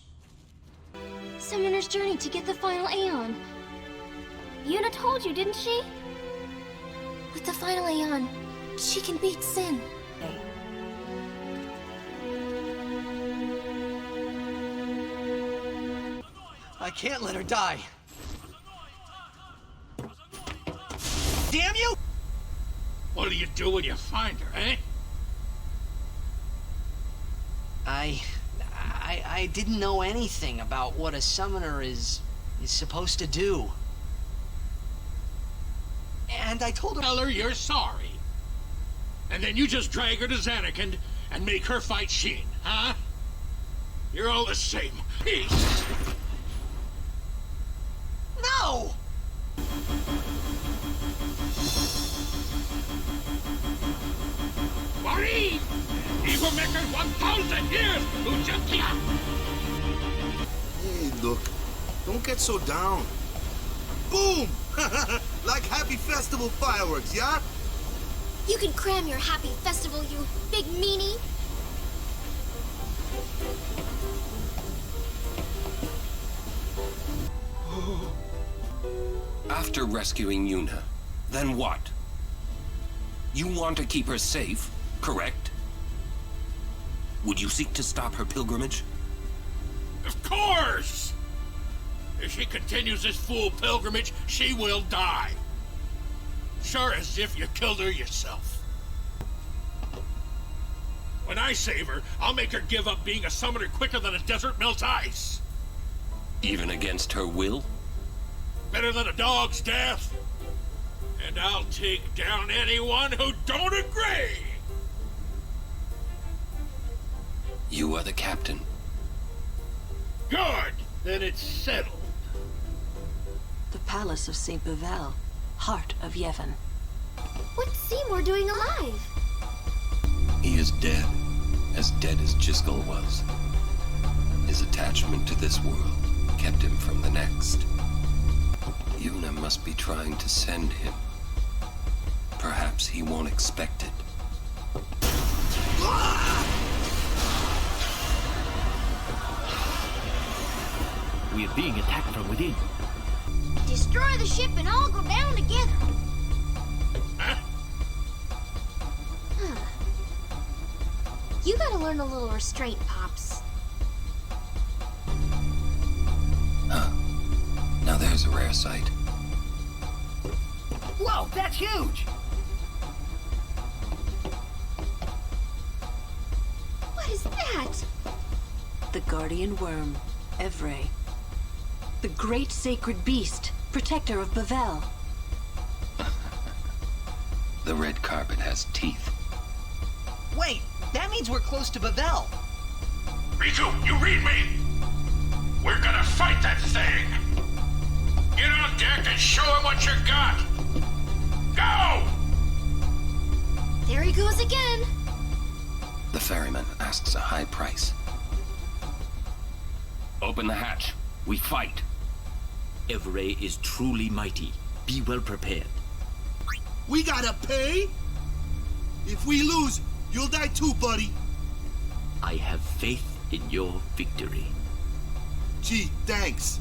Summoner's journey to get the final Aeon. Yuna told you, didn't she? With the final Aeon, she can beat Sin. I can't let her die. Damn you! What do you do when you find her, eh? I didn't know anything about what a summoner is supposed to do. And I told her... Tell her you're sorry. And then you just drag her to Zanarkand and make her fight Sheen, huh? You're all the same. Peace! No! Maureen! He will make her 1,000 years, Ujakia! Hey, look. Don't get so down. Boom! Like Happy Festival fireworks, yeah? You can cram your happy festival, you big meanie! After rescuing Yuna, then what? You want to keep her safe, correct? Would you seek to stop her pilgrimage? Of course! If she continues this fool pilgrimage, she will die. Sure as if you killed her yourself. When I save her, I'll make her give up being a summoner quicker than a desert melts ice. Even against her will? Better than a dog's death. And I'll take down anyone who don't agree. You are the captain. Good. Then it's settled. The Palace of St. Bevel, heart of Yevon. What's Seymour doing alive? He is dead as Jiskel was. His attachment to this world kept him from the next. Yuna must be trying to send him. Perhaps he won't expect it. We are being attacked from within. Destroy the ship and all go down together. You gotta learn a little restraint, Pops. Now there's a rare sight. Whoa, that's huge! What is that? The guardian worm, Evray. The great sacred beast, protector of Bevel. The red carpet has teeth. Wait, that means we're close to Bevel. Riku, you read me? We're gonna fight that thing! Get on deck and show him what you got! Go! There he goes again. The ferryman asks a high price. Open the hatch. We fight. Evray is truly mighty. Be well prepared. We gotta pay? If we lose, you'll die too, buddy. I have faith in your victory. Gee, thanks.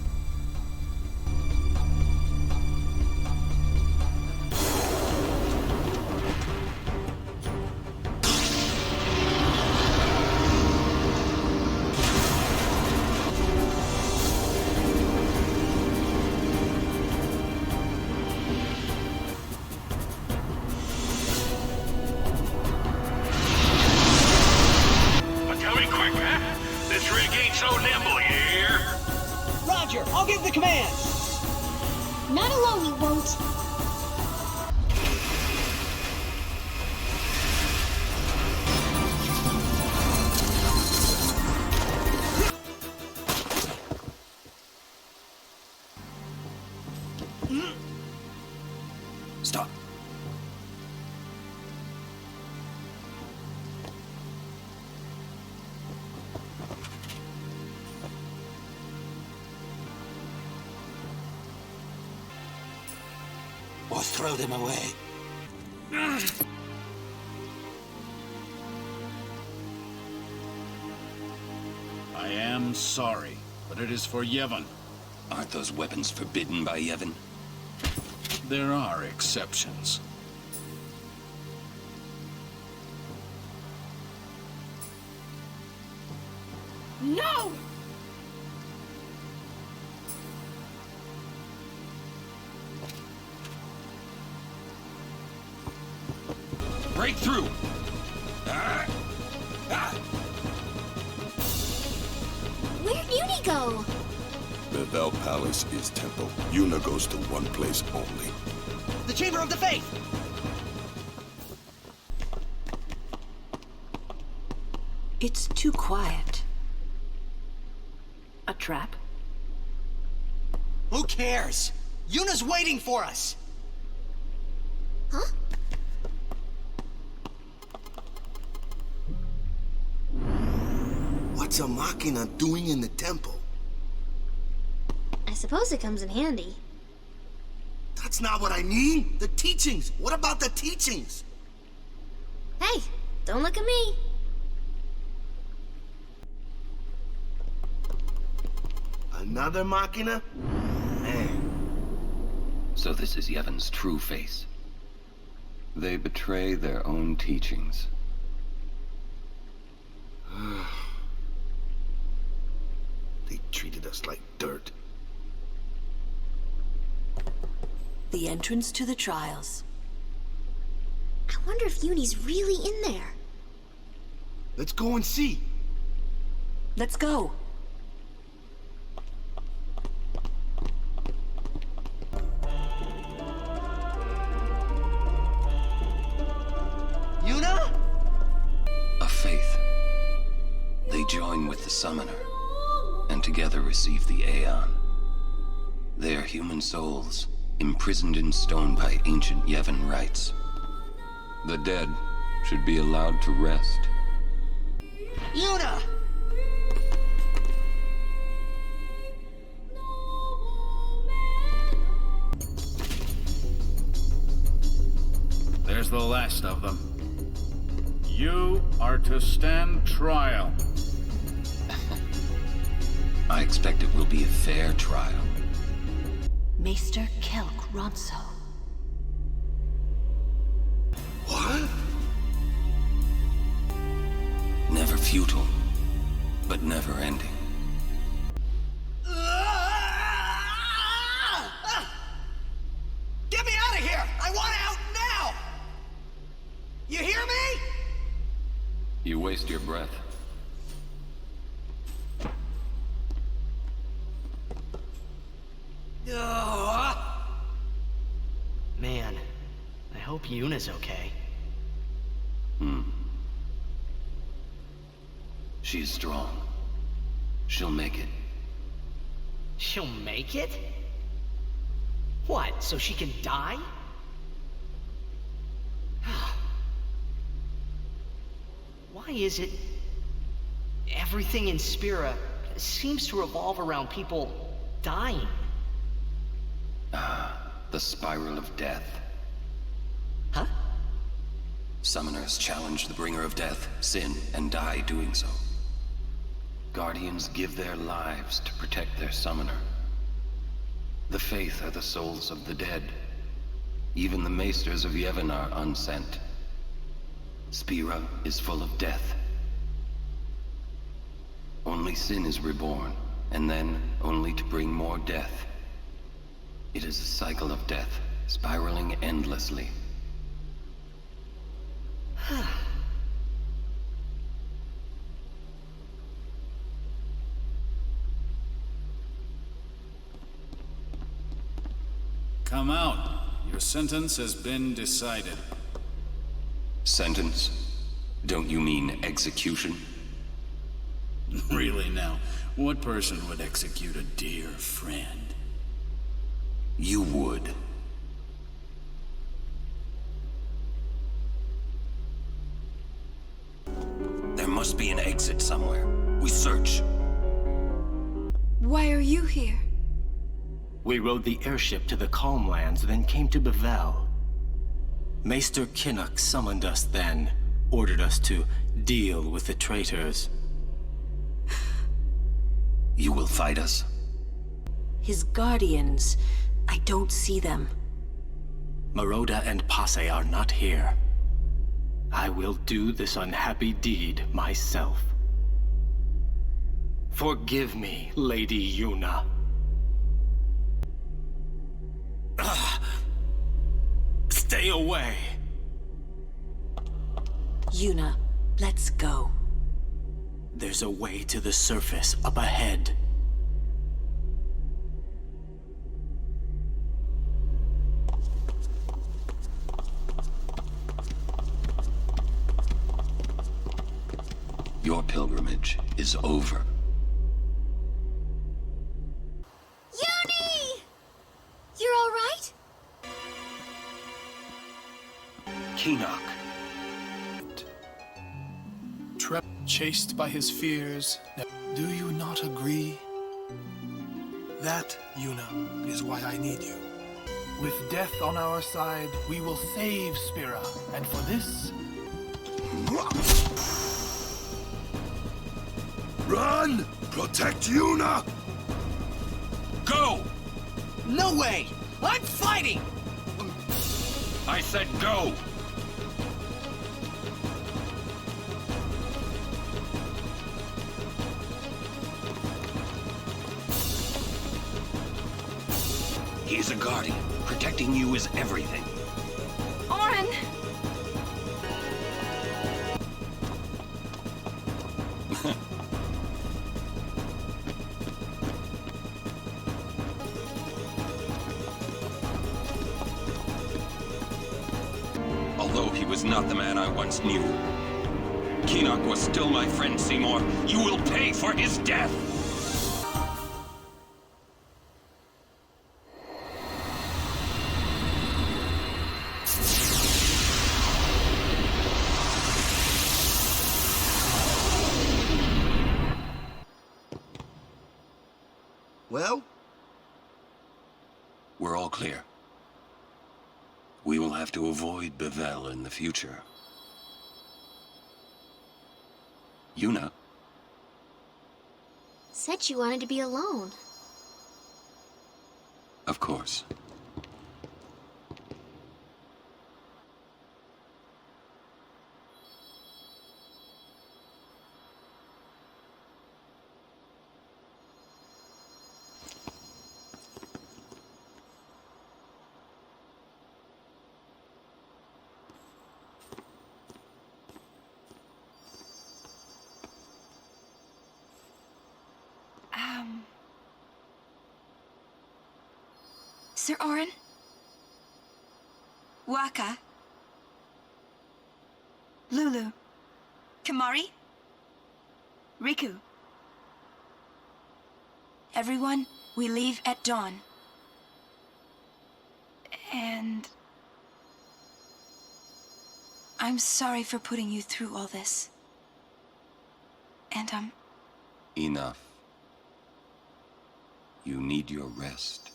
I'll give the command! Not alone, he won't. Stop. Or throw them away. I am sorry, but it is for Yevon. Aren't those weapons forbidden by Yevon? There are exceptions. No! Break through! Where'd Yuni go? Bevel Palace is temple. Yuna goes to one place only. The Chamber of the Faith! It's too quiet. A trap? Who cares? Yuna's waiting for us! Huh? What's a Machina doing in the temple? I suppose it comes in handy. That's not what I mean. The teachings. What about the teachings? Hey, don't look at me. Another Machina? Man. So this is Yevon's true face. They betray their own teachings. They treated us like dirt. The entrance to the trials. I wonder if Uni's really in there. Let's go and see. Let's go. Yuna? A faith. They join with the summoner, and together receive the Aeon. They are human souls, imprisoned in stone by ancient Yevon rites. The dead should be allowed to rest. Yuna! There's the last of them. You are to stand trial. I expect it will be a fair trial. Maester Kelk Ronso. What? Never futile, but never ending. Get me out of here! I want out now! You hear me? You waste your breath. Man, I hope Yuna's okay. She's strong. She'll make it. She'll make it? What, so she can die? Why is it everything in Spira seems to revolve around people dying? The spiral of death. Huh? Summoners challenge the bringer of death, sin, and die doing so. Guardians give their lives to protect their summoner. The Faith are the souls of the dead. Even the Maesters of Yevon are unsent. Spira is full of death. Only sin is reborn, and then only to bring more death. It is a cycle of death, spiraling endlessly. Come out. Your sentence has been decided. Sentence? Don't you mean execution? Really now, what person would execute a dear friend? You would. There must be an exit somewhere. We search. Why are you here? We rode the airship to the Calm Lands, then came to Bevel. Maester Kinnock summoned us then, ordered us to deal with the traitors. You will fight us? His guardians, I don't see them. Maroda and Passe are not here. I will do this unhappy deed myself. Forgive me, Lady Yuna. Stay away! Yuna, let's go. There's a way to the surface up ahead. Your pilgrimage is over. Uni! You're all right? Kinnock. Chased by his fears. Do you not agree? That, Yuna, is why I need you. With death on our side, we will save Spira, and for this... Run! Protect Yuna! Go! No way! I'm fighting! I said go! He is a guardian. Protecting you is everything. Auron! Although he was not the man I once knew, Keenock was still my friend, Seymour. You will pay for his death! Well? We're all clear. We will have to avoid Bevel in the future. Yuna? Said she wanted to be alone. Of course. Sir Auron? Waka? Lulu? Kamari? Riku? Everyone, we leave at dawn. And... I'm sorry for putting you through all this. And, Enough. You need your rest.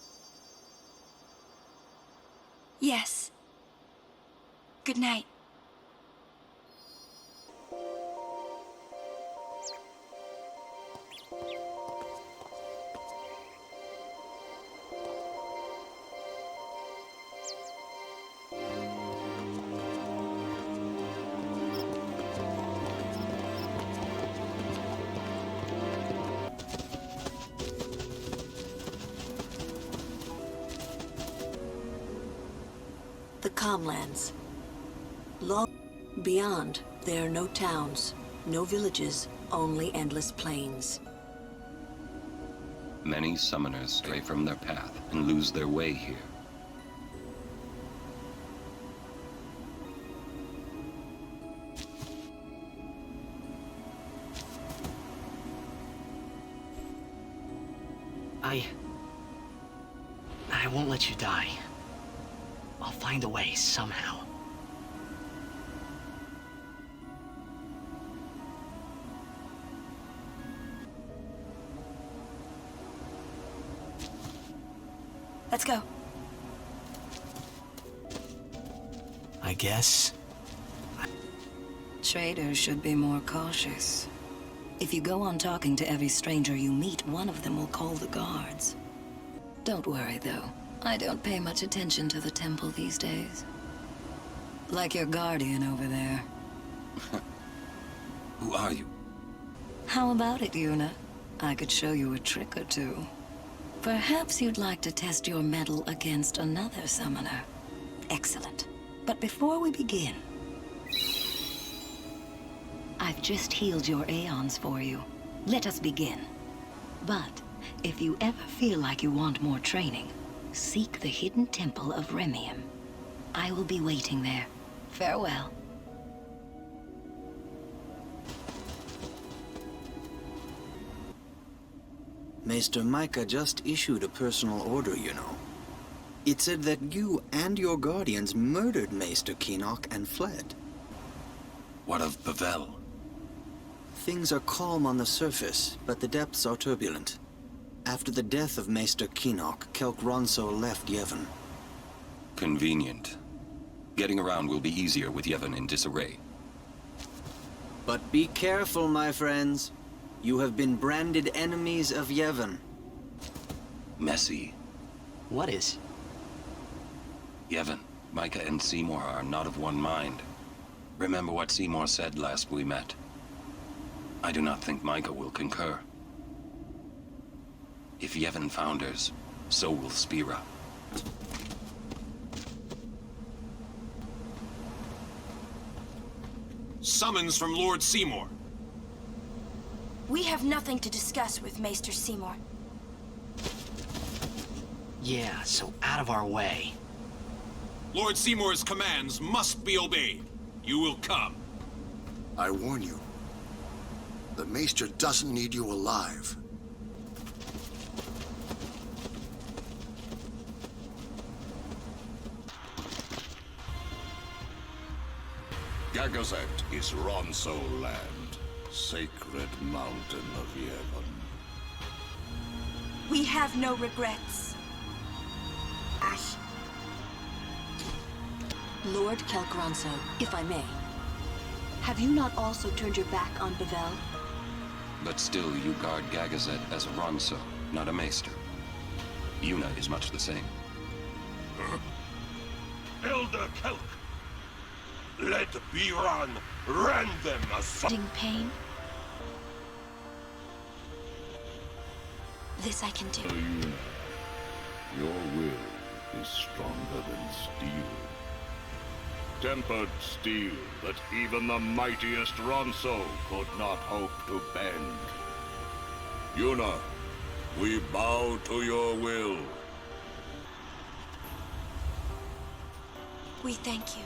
Yes. Good night. The Calmlands. Long beyond, there are no towns, no villages, only endless plains. Many summoners stray from their path and lose their way here. I won't let you die. I'll find a way, somehow. Let's go. I guess. Traders should be more cautious. If you go on talking to every stranger you meet, one of them will call the guards. Don't worry, though. I don't pay much attention to the temple these days. Like your guardian over there. Who are you? How about it, Yuna? I could show you a trick or two. Perhaps you'd like to test your mettle against another summoner. Excellent. But before we begin, I've just healed your aeons for you. Let us begin. But if you ever feel like you want more training, seek the hidden temple of Remium. I will be waiting there. Farewell. Maester Micah just issued a personal order, you know. It said that you and your guardians murdered Maester Keenock and fled. What of Bevel? Things are calm on the surface, but the depths are turbulent. After the death of Maester Keenock, Kelk Ronso left Yevon. Convenient. Getting around will be easier with Yevon in disarray. But be careful, my friends. You have been branded enemies of Yevon. Messy. What is? Yevon, Micah and Seymour are not of one mind. Remember what Seymour said last we met. I do not think Micah will concur. If Yevon founders, so will Spira. Summons from Lord Seymour. We have nothing to discuss with Maester Seymour. Yeah, so out of our way. Lord Seymour's commands must be obeyed. You will come. I warn you. The Maester doesn't need you alive. Gagazet is Ronso land, sacred mountain of Yevon. We have no regrets. Lord Kelkronso, if I may. Have you not also turned your back on Bevel? But still, you guard Gagazet as a Ronso, not a Maester. Yuna is much the same. Elder Kelk, let Biran rend them asunder. Pain. This I can do. Yuna, your will is stronger than steel. Tempered steel that even the mightiest Ronso could not hope to bend. Yuna, we bow to your will. We thank you.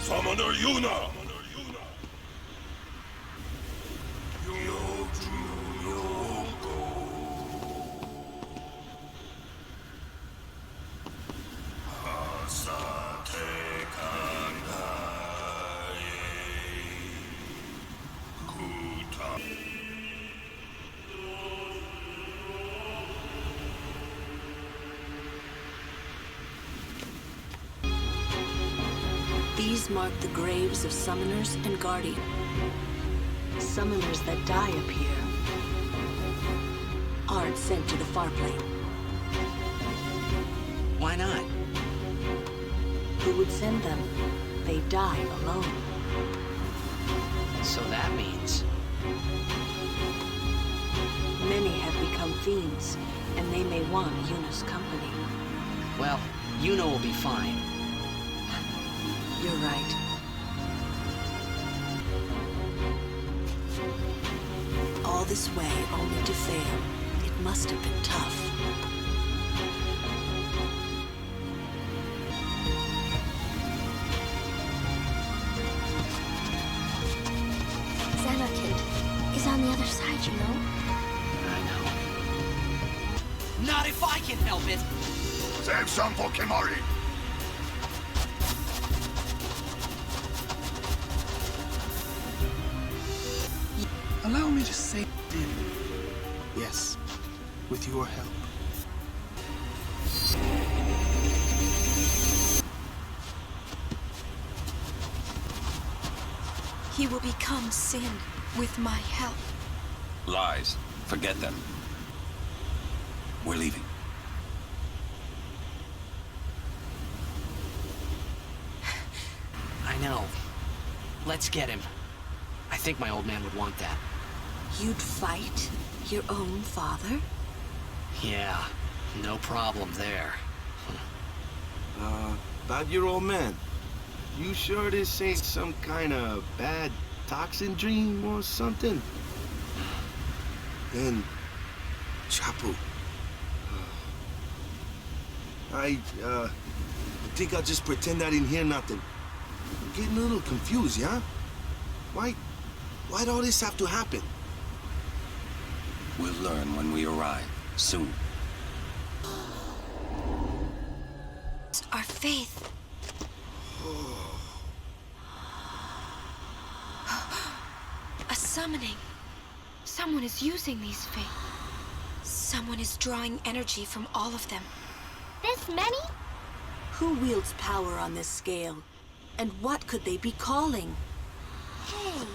Summoner Yuna! These mark the graves of summoners and guardians. Summoners that die up here aren't sent to the Farplane. Why not? Who would send them? They die alone. So that means... Many have become fiends, and they may want Yuna's company. Well, Yuna will be fine. You're right. All this way only to fail. It must have been tough. Xanarkand is on the other side, you know? I know. Not if I can help it! Save some for Kimari! Allow me to say in. Yes, with your help. He will become sin with my help. Lies. Forget them. We're leaving. I know. Let's get him. I think my old man would want that. You'd fight your own father? Yeah, no problem there. About your old man. You sure this ain't some kind of bad toxin dream or something? Then, Chapu. I think I'll just pretend I didn't hear nothing. I'm getting a little confused, yeah? Why'd all this have to happen? We'll learn when we arrive, soon. Our faith. A summoning. Someone is using these faith. Someone is drawing energy from all of them. This many? Who wields power on this scale? And what could they be calling? Hey,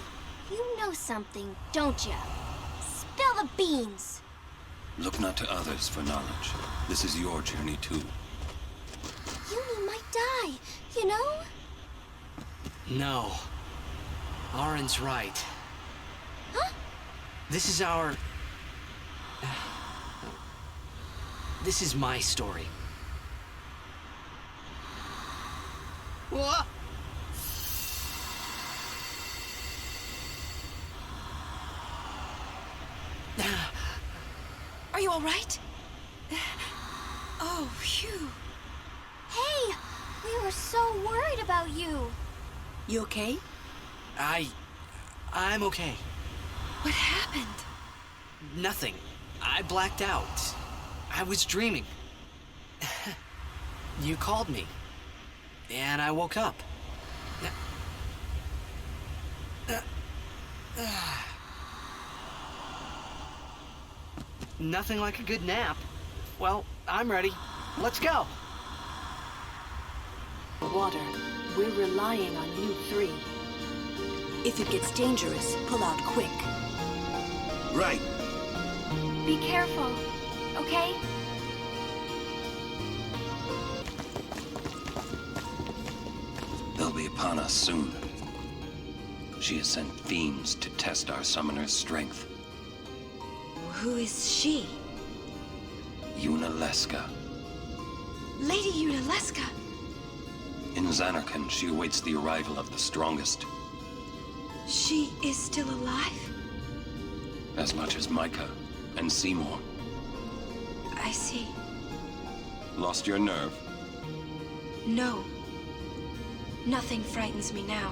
you know something, don't ya? Spill the beans. Look not to others for knowledge. This is your journey too. Yumi might die, you know? No. Auron's right. Huh? This is our... This is my story. What? all right? Oh, phew. Hey! We were so worried about you. You okay? I'm okay. What happened? Nothing. I blacked out. I was dreaming. You called me. And I woke up. Nothing like a good nap. Well, I'm ready. Let's go. Water. We're relying on you three. If it gets dangerous, pull out quick. Right. Be careful, okay? They'll be upon us soon. She has sent fiends to test our summoner's strength. Who is she? Yuna Leska. Lady Yuna Leska. In Zanarkand, she awaits the arrival of the strongest. She is still alive? As much as Micah and Seymour. I see. Lost your nerve? No. Nothing frightens me now.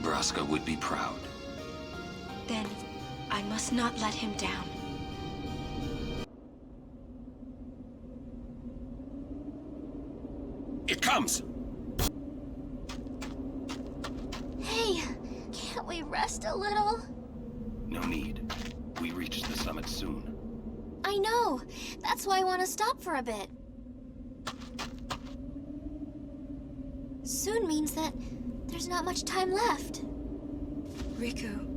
Braska would be proud. Then I must not let him down. It comes! Hey, can't we rest a little? No need. We reach the summit soon. I know. That's why I want to stop for a bit. Soon means that there's not much time left. Riku.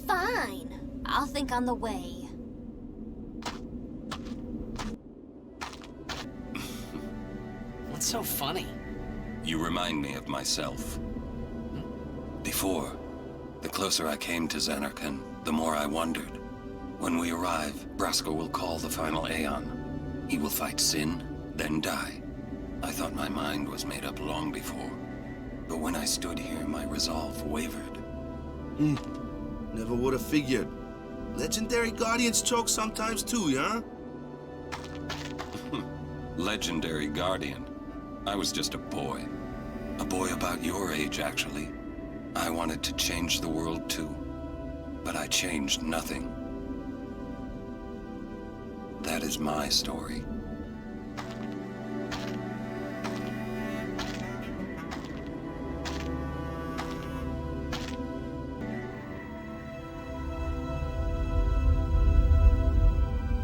Fine. I'll think on the way. What's so funny? You remind me of myself. Before, the closer I came to Zanarkand, the more I wondered. When we arrive, Braska will call the final Aeon. He will fight Sin, then die. I thought my mind was made up long before. But when I stood here, my resolve wavered. Never would have figured. Legendary Guardians choke sometimes too, huh? Legendary Guardian. I was just a boy. A boy about your age, actually. I wanted to change the world too. But I changed nothing. That is my story.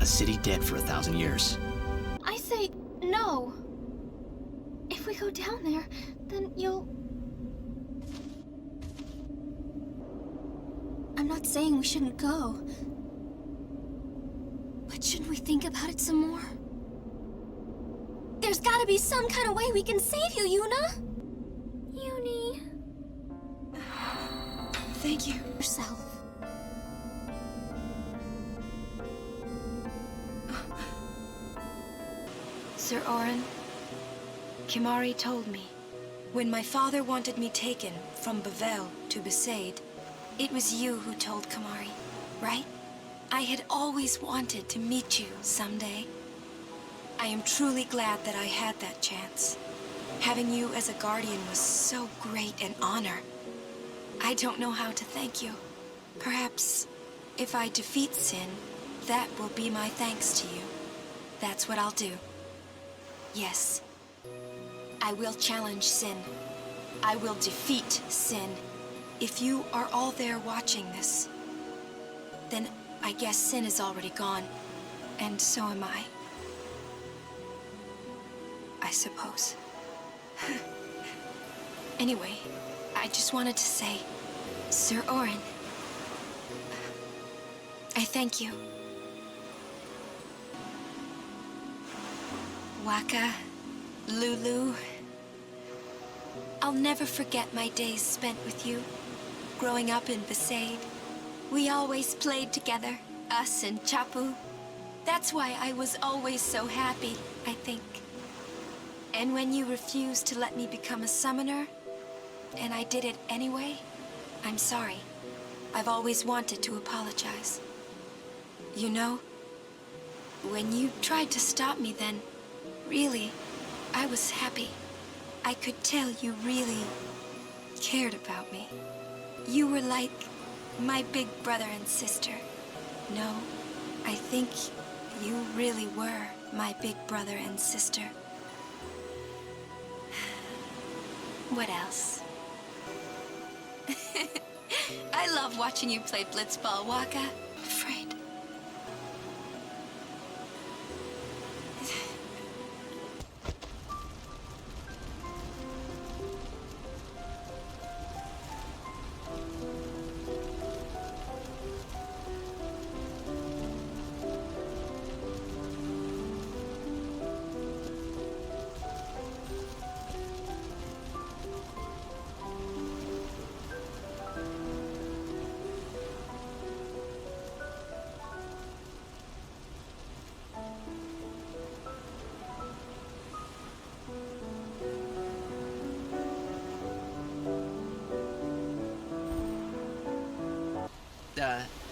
A city dead for 1,000 years. I say no. If we go down there, then you'll... I'm not saying we shouldn't go. But shouldn't we think about it some more? There's gotta be some kind of way we can save you, Yuna! Uni... Thank you. Yourself. Sir Auron, Kimahri told me, when my father wanted me taken from Bevel to Besaid, it was you who told Kimahri, right? I had always wanted to meet you someday. I am truly glad that I had that chance. Having you as a guardian was so great an honor. I don't know how to thank you. Perhaps, if I defeat Sin, that will be my thanks to you. That's what I'll do. Yes. I will challenge Sin. I will defeat Sin. If you are all there watching this, then I guess Sin is already gone, and so am I. I suppose. Anyway, I just wanted to say, Sir Auron, I thank you. Waka, Lulu, I'll never forget my days spent with you, growing up in Besaid. We always played together, us and Chapu. That's why I was always so happy, I think. And when you refused to let me become a summoner, and I did it anyway, I'm sorry. I've always wanted to apologize. You know, when you tried to stop me then, really, I was happy. I could tell you really cared about me. You were like my big brother and sister. No, I think you really were my big brother and sister. What else? I love watching you play blitzball, Waka. Afraid.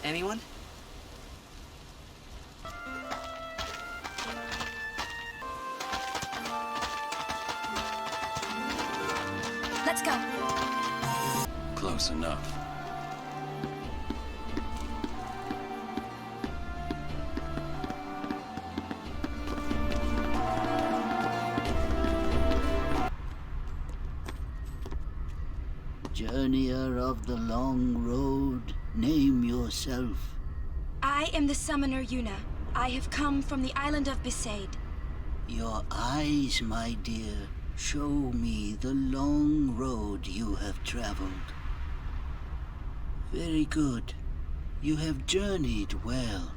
Anyone? Let's go. Close enough. Journeyer of the long road, name yourself. I am the summoner Yuna. I have come from the island of Besaid. Your eyes, my dear, show me the long road you have traveled. Very good. You have journeyed well.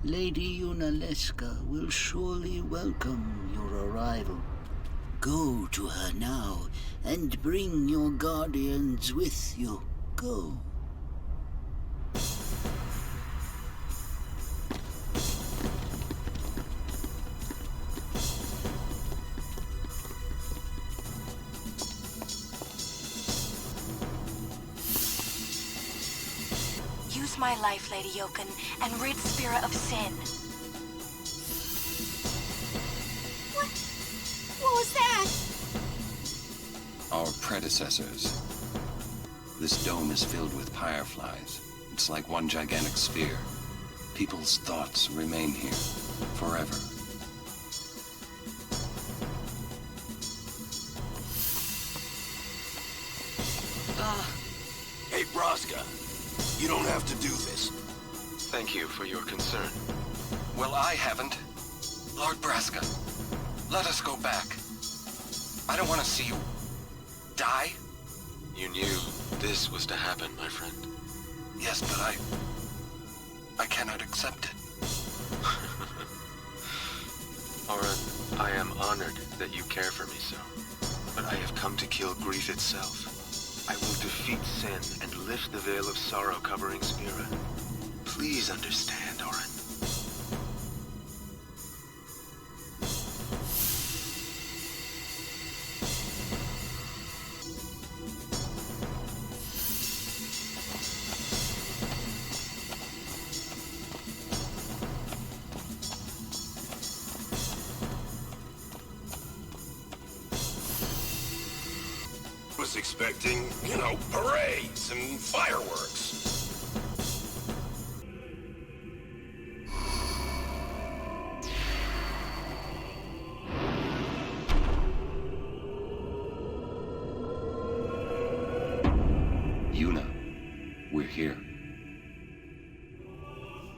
Lady Yuna will surely welcome your arrival. Go to her now, and bring your guardians with you. Go. Use my life, Lady Yoken, and rid Spira of sin. What was that? Our predecessors. This dome is filled with fireflies. It's like one gigantic sphere. People's thoughts remain here forever. Hey, Braska. You don't have to do this. Thank you for your concern. Well, I haven't. Lord Braska, let us go back. I don't want to see you die. You knew this was to happen, my friend. Yes, but I cannot accept it. Auron, I am honored that you care for me so. But I have come to kill grief itself. I will defeat sin and lift the veil of sorrow covering Spira. Please understand, Auron. Was expecting, parades and fireworks. Yuna, we're here.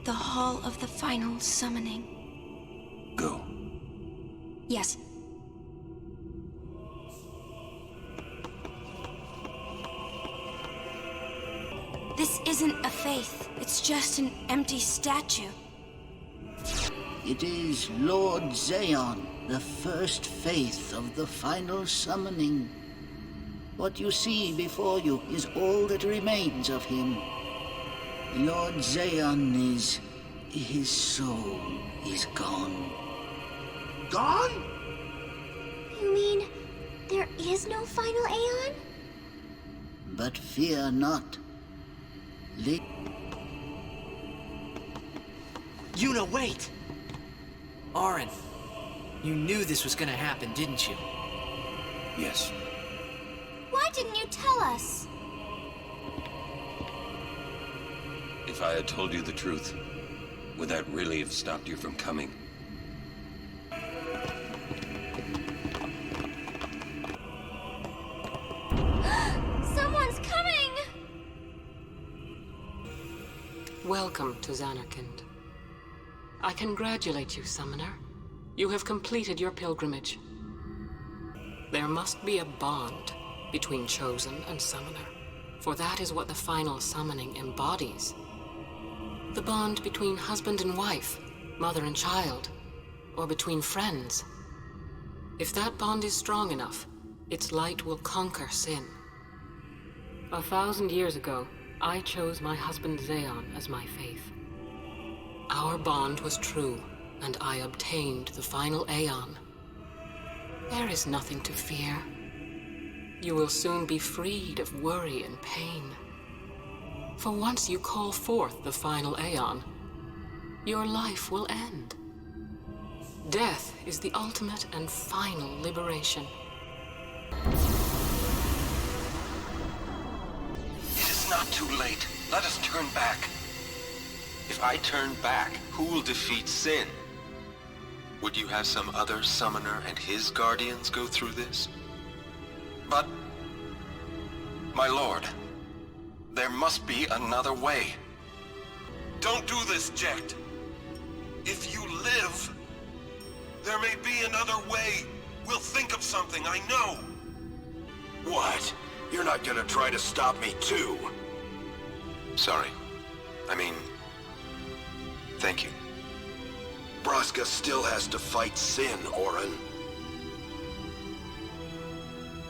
The Hall of the Final Summoning. Go. Yes. This isn't a faith. It's just an empty statue. It is Lord Zeon, the first faith of the final summoning. What you see before you is all that remains of him. Lord Zeon is... his soul is gone. Gone? You mean there is no final Aeon? But fear not. Yuna, wait! Auron, you knew this was gonna happen, didn't you? Yes. Why didn't you tell us? If I had told you the truth, would that really have stopped you from coming? Someone's coming! Welcome to Zanarkand. I congratulate you, Summoner. You have completed your pilgrimage. There must be a bond between Chosen and Summoner, for that is what the final summoning embodies. The bond between husband and wife, mother and child, or between friends. If that bond is strong enough, its light will conquer sin. 1,000 years ago, I chose my husband Zeon as my faith. Our bond was true, and I obtained the final Aeon. There is nothing to fear. You will soon be freed of worry and pain. For once you call forth the final Aeon, your life will end. Death is the ultimate and final liberation. It is not too late. Let us turn back. If I turn back, who will defeat sin? Would you have some other summoner and his guardians go through this? But, my lord, there must be another way. Don't do this, Jecht. If you live, there may be another way. We'll think of something, I know. What? You're not gonna try to stop me too? Sorry. I mean, thank you. Braska still has to fight sin, Auron.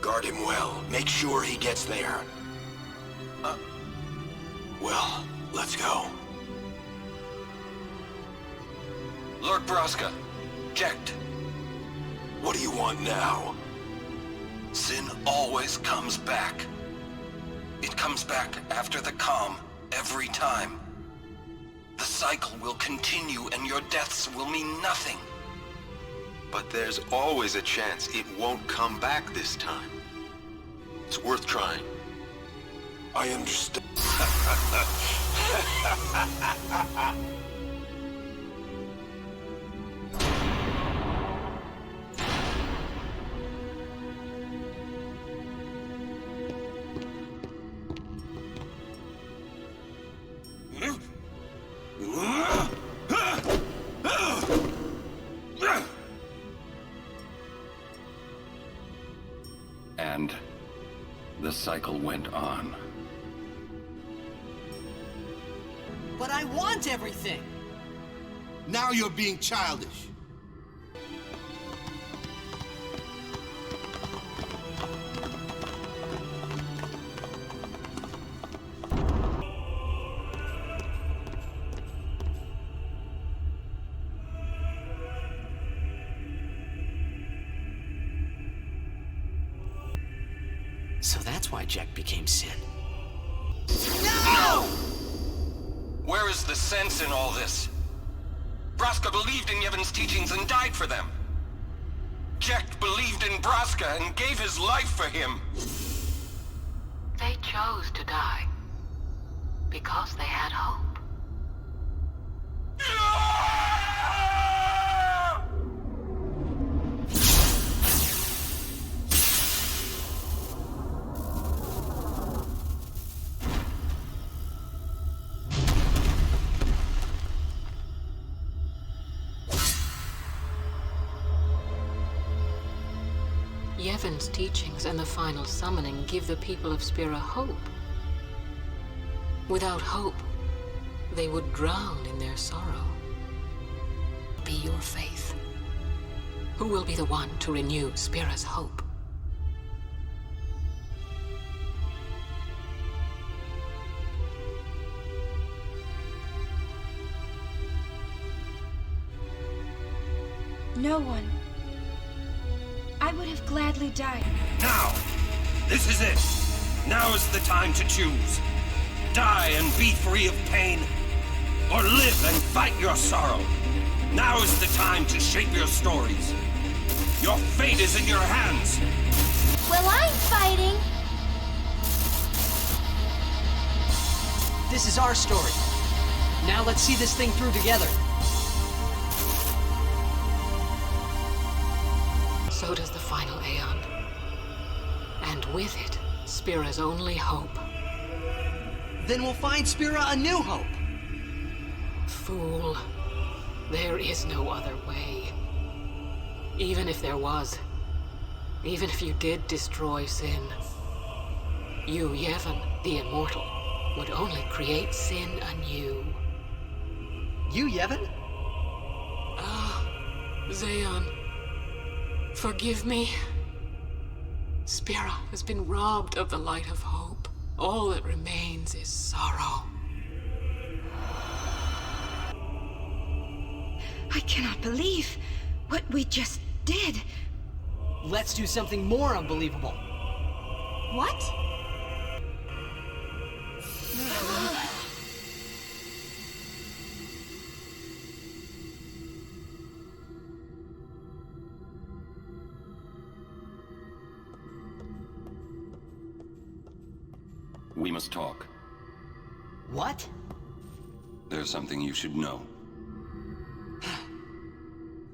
Guard him well. Make sure he gets there. Well, let's go. Lord Braska, Jecht. What do you want now? Sin always comes back. It comes back after the calm, every time. The cycle will continue and your deaths will mean nothing. But there's always a chance it won't come back this time. It's worth trying. I understand. And the cycle went on. But I want everything! Now you're being childish. So that's why Jecht became Sin. No! Where is the sense in all this? Braska believed in Yevon's teachings and died for them. Jecht believed in Braska and gave his life for him. They chose to die because they had hope. Yevon's teachings and the final summoning give the people of Spira hope. Without hope, they would drown in their sorrow. Be your faith. Who will be the one to renew Spira's hope? No one. I would have gladly died. Now! This is it! Now is the time to choose. Die and be free of pain, or live and fight your sorrow. Now is the time to shape your stories. Your fate is in your hands. Well, I'm fighting. This is our story. Now let's see this thing through together. So does the final Aeon. And with it, Spira's only hope. Then we'll find Spira a new hope. Fool. There is no other way. Even if there was, even if you did destroy Sin, you, Yevon, the Immortal, would only create Sin anew. You, Yevon? Ah, Zeon. Forgive me. Spira has been robbed of the light of hope. All that remains is sorrow. I cannot believe what we just did. Let's do something more unbelievable. What? We must talk. What? There's something you should know.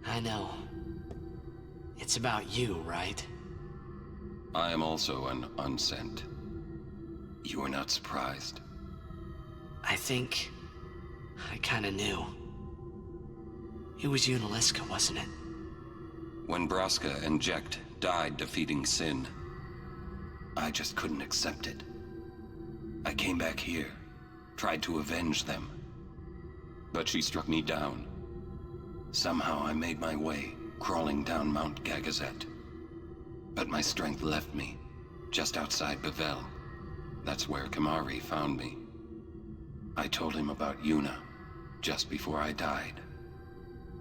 I know. It's about you, right? I am also an unsent. You are not surprised. I think I kinda knew. It was Yunalesca, wasn't it? When Braska and Jecht died defeating Sin, I just couldn't accept it. I came back here, tried to avenge them. But she struck me down. Somehow I made my way, crawling down Mount Gagazet. But my strength left me, just outside Bevel. That's where Kamari found me. I told him about Yuna, just before I died.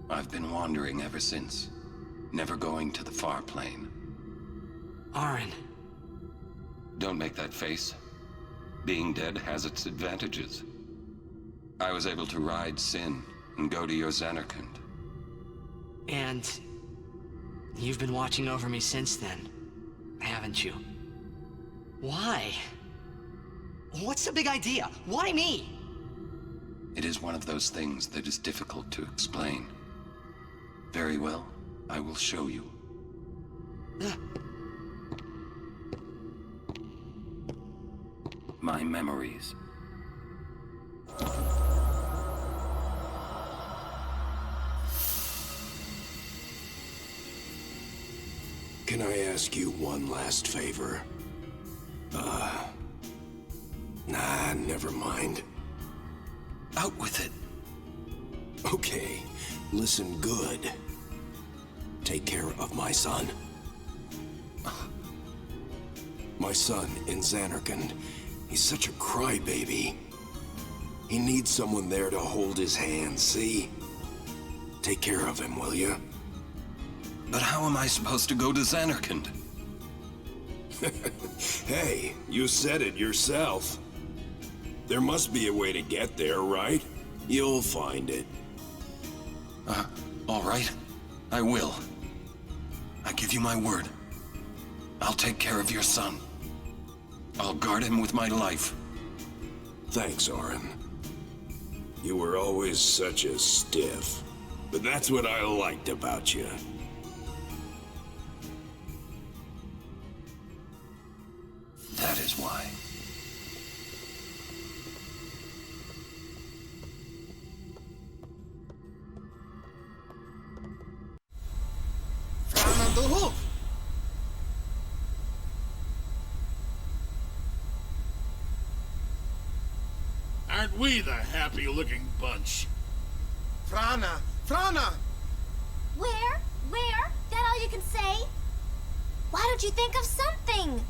I've been wandering ever since, never going to the Farplane. Auron. Don't make that face. Being dead has its advantages. I was able to ride Sin and go to your Zanarkand. And you've been watching over me since then, haven't you? Why? What's the big idea? Why me? It is one of those things that is difficult to explain. Very well, I will show you. My memories. Can I ask you one last favor? Nah, never mind. Out with it. Okay, listen good. Take care of my son. My son in Zanarkand. He's such a crybaby. He needs someone there to hold his hand, see? Take care of him, will you? But how am I supposed to go to Zanarkand? Hey, you said it yourself. There must be a way to get there, right? You'll find it. All right. I will. I give you my word. I'll take care of your son. I'll guard him with my life. Thanks, Auron. You were always such a stiff. But that's what I liked about you. That is why. Aren't we the happy-looking bunch? Frana! Frana! Where? That all you can say? Why don't you think of something?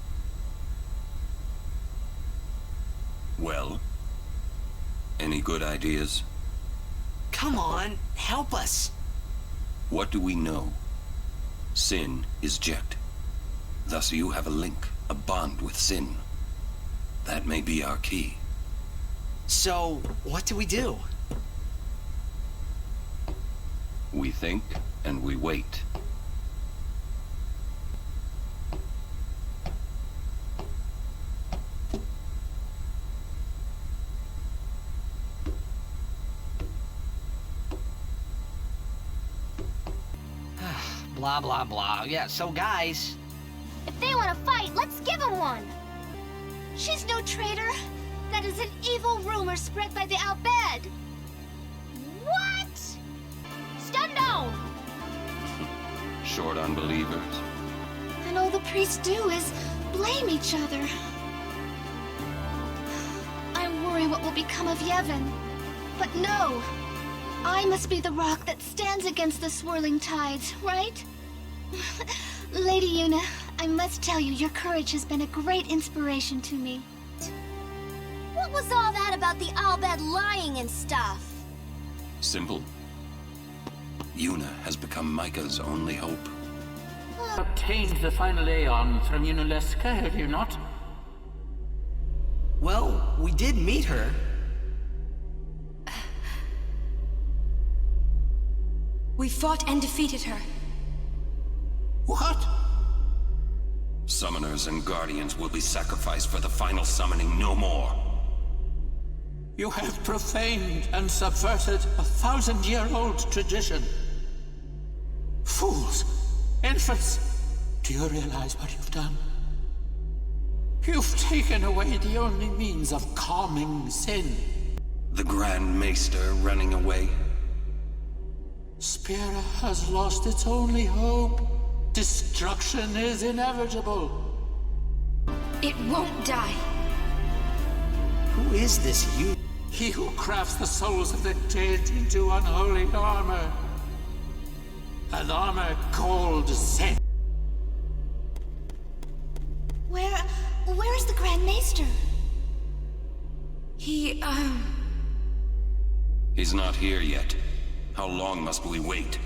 Well? Any good ideas? Come on, help us. What do we know? Sin is Jecht. Thus you have a link, a bond with Sin. That may be our key. So, what do we do? We think, and we wait. Blah, blah, blah. Yeah, so guys... If they want to fight, let's give them one! She's no traitor. That is an evil rumor spread by the Al Bhed. What? Stand down! Short on believers? And all the priests do is blame each other. I worry what will become of Yevon. But no! I must be the rock that stands against the swirling tides, right? Lady Yuna, I must tell you, your courage has been a great inspiration to me. What was all that about the Al Bhed lying and stuff? Simple. Yuna has become Micah's only hope. Obtained the final Aeon from Yunuleska, have you not? Well, we did meet her. We fought and defeated her. What? Summoners and Guardians will be sacrificed for the final summoning no more. You have profaned and subverted a 1,000-year-old tradition. Fools! Infants! Do you realize what you've done? You've taken away the only means of calming sin. The Grand Maester running away. Spira has lost its only hope. Destruction is inevitable. It won't die. Who is this you? He who crafts the souls of the dead into unholy armor. An armor called Zen. Where is the Grand Maester? He's not here yet. How long must we wait?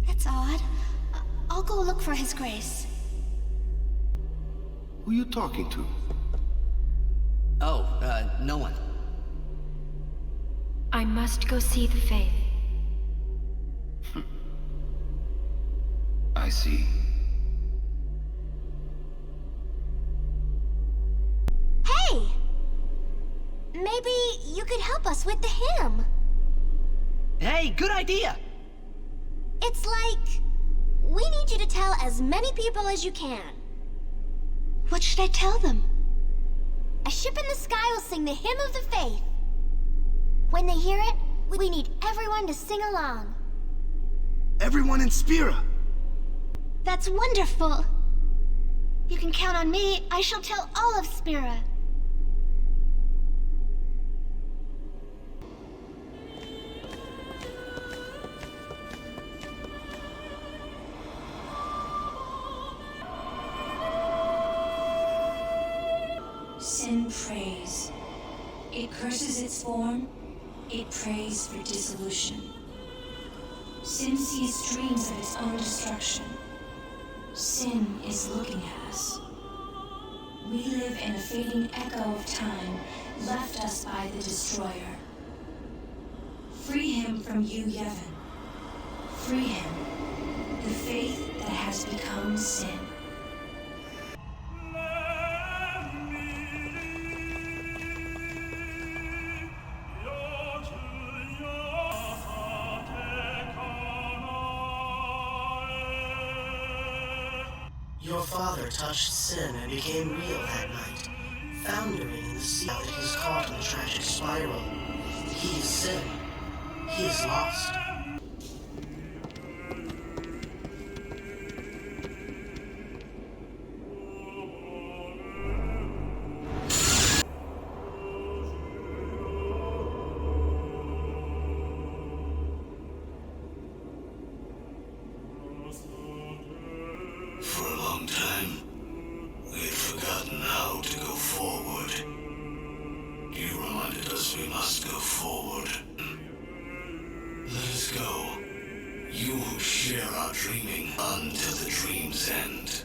That's odd. I'll go look for His Grace. Who are you talking to? Oh, no one. I must go see the Faith. I see. Hey! Maybe you could help us with the hymn. Hey, good idea! It's like... we need you to tell as many people as you can. What should I tell them? A ship in the sky will sing the hymn of the Faith. When they hear it, we need everyone to sing along. Everyone in Spira! That's wonderful! You can count on me. I shall tell all of Spira. Sin prays. It curses its form. It prays for dissolution. Sin sees dreams of its own destruction. Sin is looking at us. We live in a fading echo of time left us by the Destroyer. Free him from you, Yevon. Free him. The faith that has become sin. Your father touched sin and became real that night, foundering in the sea that he's caught in the tragic spiral. He is sin. He is lost. For a long time, we had forgotten how to go forward. You reminded us we must go forward. Let us go. You who share our dreaming until the dream's end.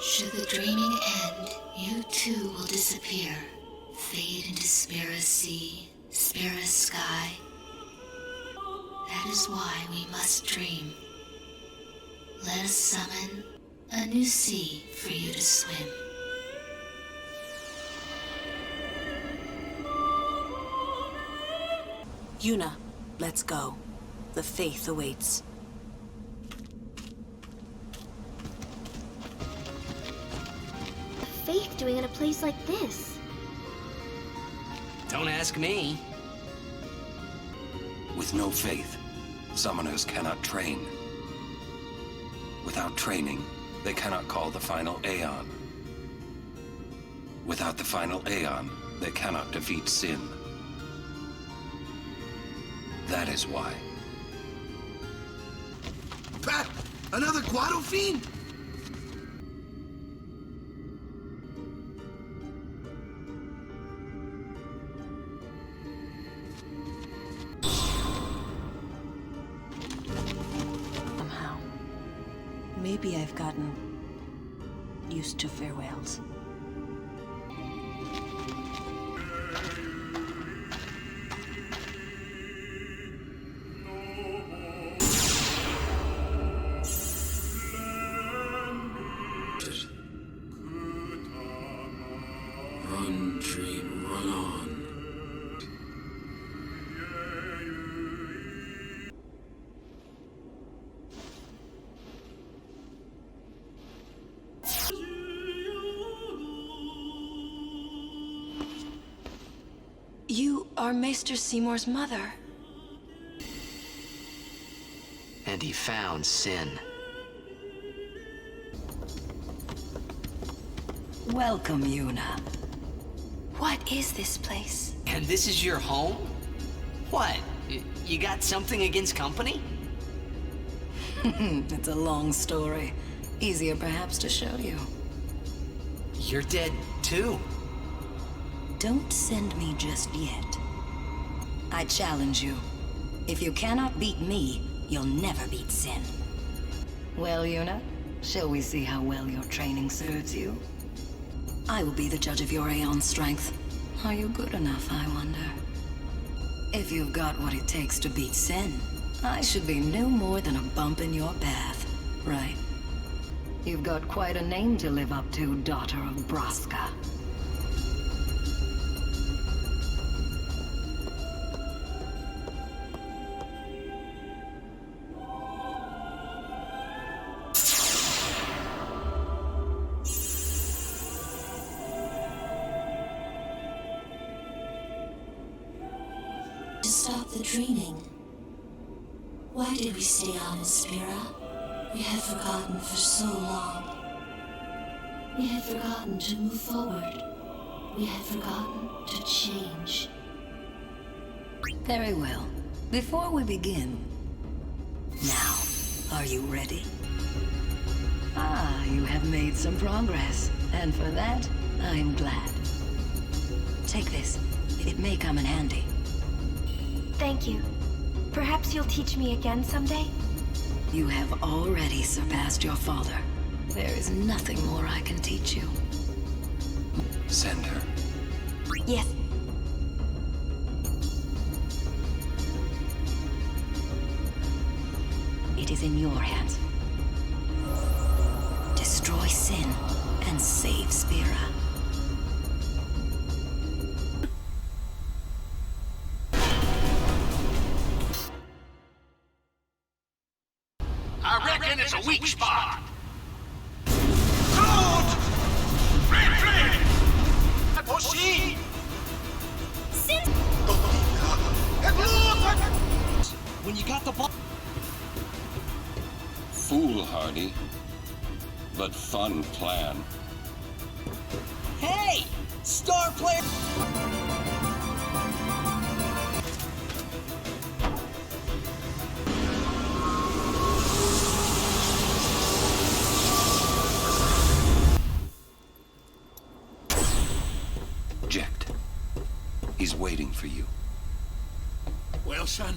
Should the dreaming end, you too will disappear. Fade into Spira's sea, Spira's sky. That is why we must dream. Let us summon a new sea for you to swim. Yuna, let's go. The faith awaits. A faith doing in a place like this? Don't ask me. With no faith, summoners cannot train. Without training, they cannot call the final Aeon. Without the final Aeon, they cannot defeat sin. That is why. Pat! Another Guado fiend? Somehow. Maybe I've gotten used to farewells. Run, dream, run on. You are Maester Seymour's mother. And he found Sin. Welcome, Yuna. What is this place? And this is your home? What? You got something against company? It's a long story. Easier perhaps to show you. You're dead too. Don't send me just yet. I challenge you. If you cannot beat me, you'll never beat Sin. Well, Yuna, shall we see how well your training serves you? I will be the judge of your Aeon strength. Are you good enough, I wonder? If you've got what it takes to beat Sin, I should be no more than a bump in your path, right? You've got quite a name to live up to, daughter of Braska. To stop the dreaming. Why did we stay on in Spira? We had forgotten for so long. We had forgotten to move forward. We had forgotten to change. Very well. Before we begin... Now, are you ready? Ah, you have made some progress. And for that, I'm glad. Take this. It may come in handy. Thank you. Perhaps you'll teach me again someday? You have already surpassed your father. There is nothing more I can teach you. Send her. Yes. It is in your hands. Destroy Sin and save Spira. I reckon it's a weak spot. Good! Red flame! Proceed! When you got the ball... Foolhardy, but fun plan. Hey! Star player! Jecht. He's waiting for you. Well, son,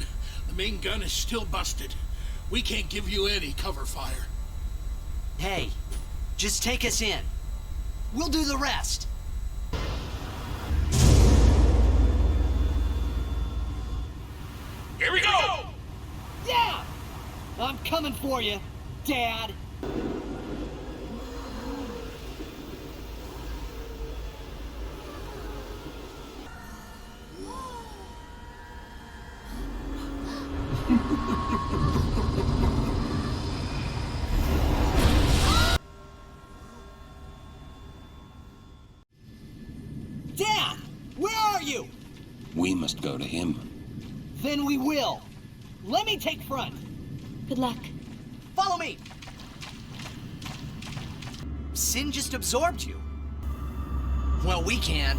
the main gun is still busted. We can't give you any cover fire. Hey, Just take us in. We'll do the rest. Here we go! Yeah! I'm coming for you, Dad. Dad! Where are you? We must go to him. Then we will. Let me take front. Good luck. Follow me! Sin just absorbed you. Well, we can.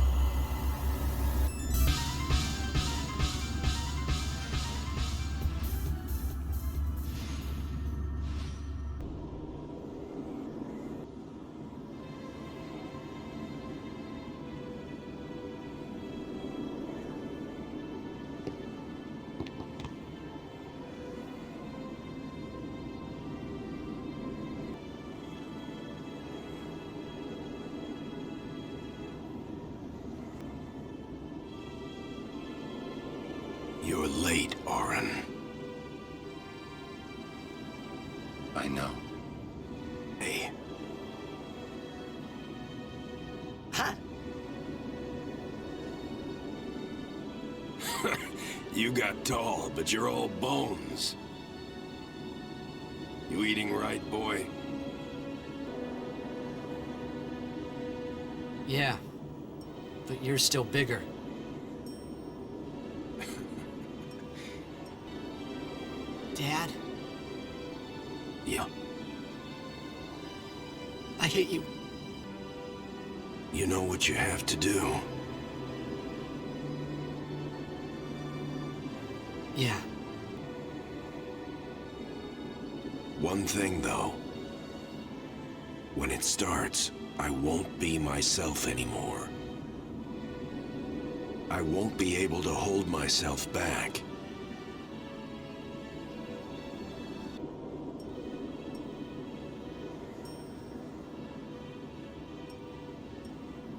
You're late, Auron. I know. Hey. Huh? You got tall, but you're all bones. You eating right, boy? Yeah. But you're still bigger. Dad? Yeah. I hate you. You know what you have to do. Yeah. One thing, though. When it starts, I won't be myself anymore. I won't be able to hold myself back.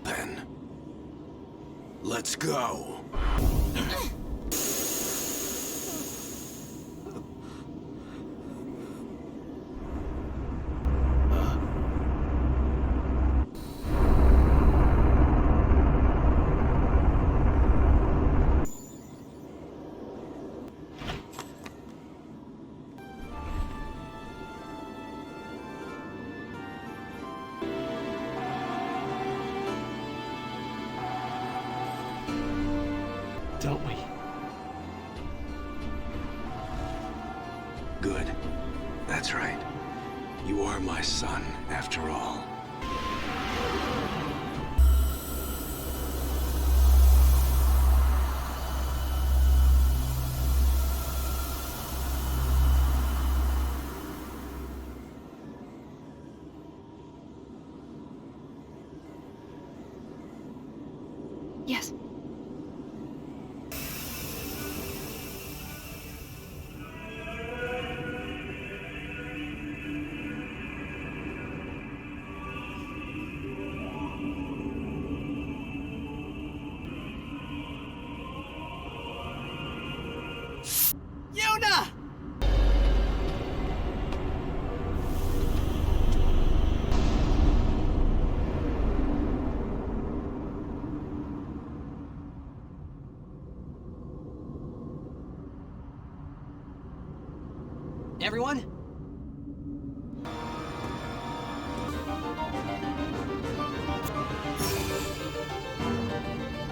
Then, let's go. Don't we? Good. That's right. You are my son, after all. Yes. Yuna! Everyone?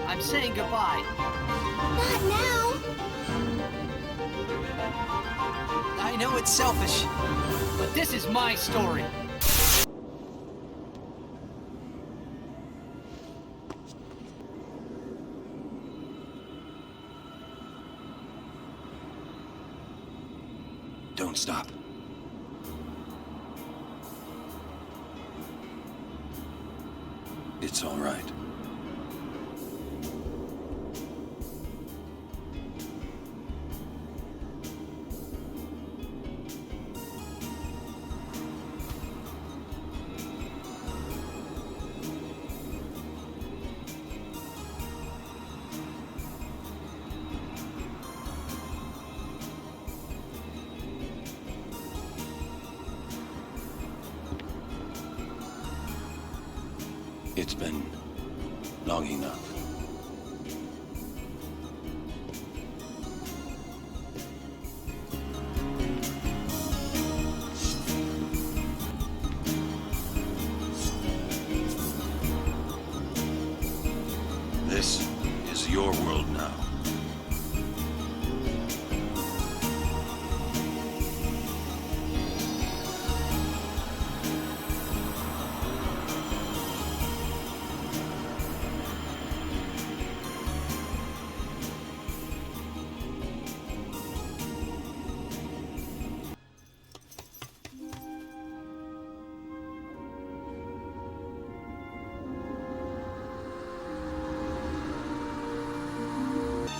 I'm saying goodbye. Not now! I know it's selfish, but this is my story. Don't stop. It's all right. It's been long enough.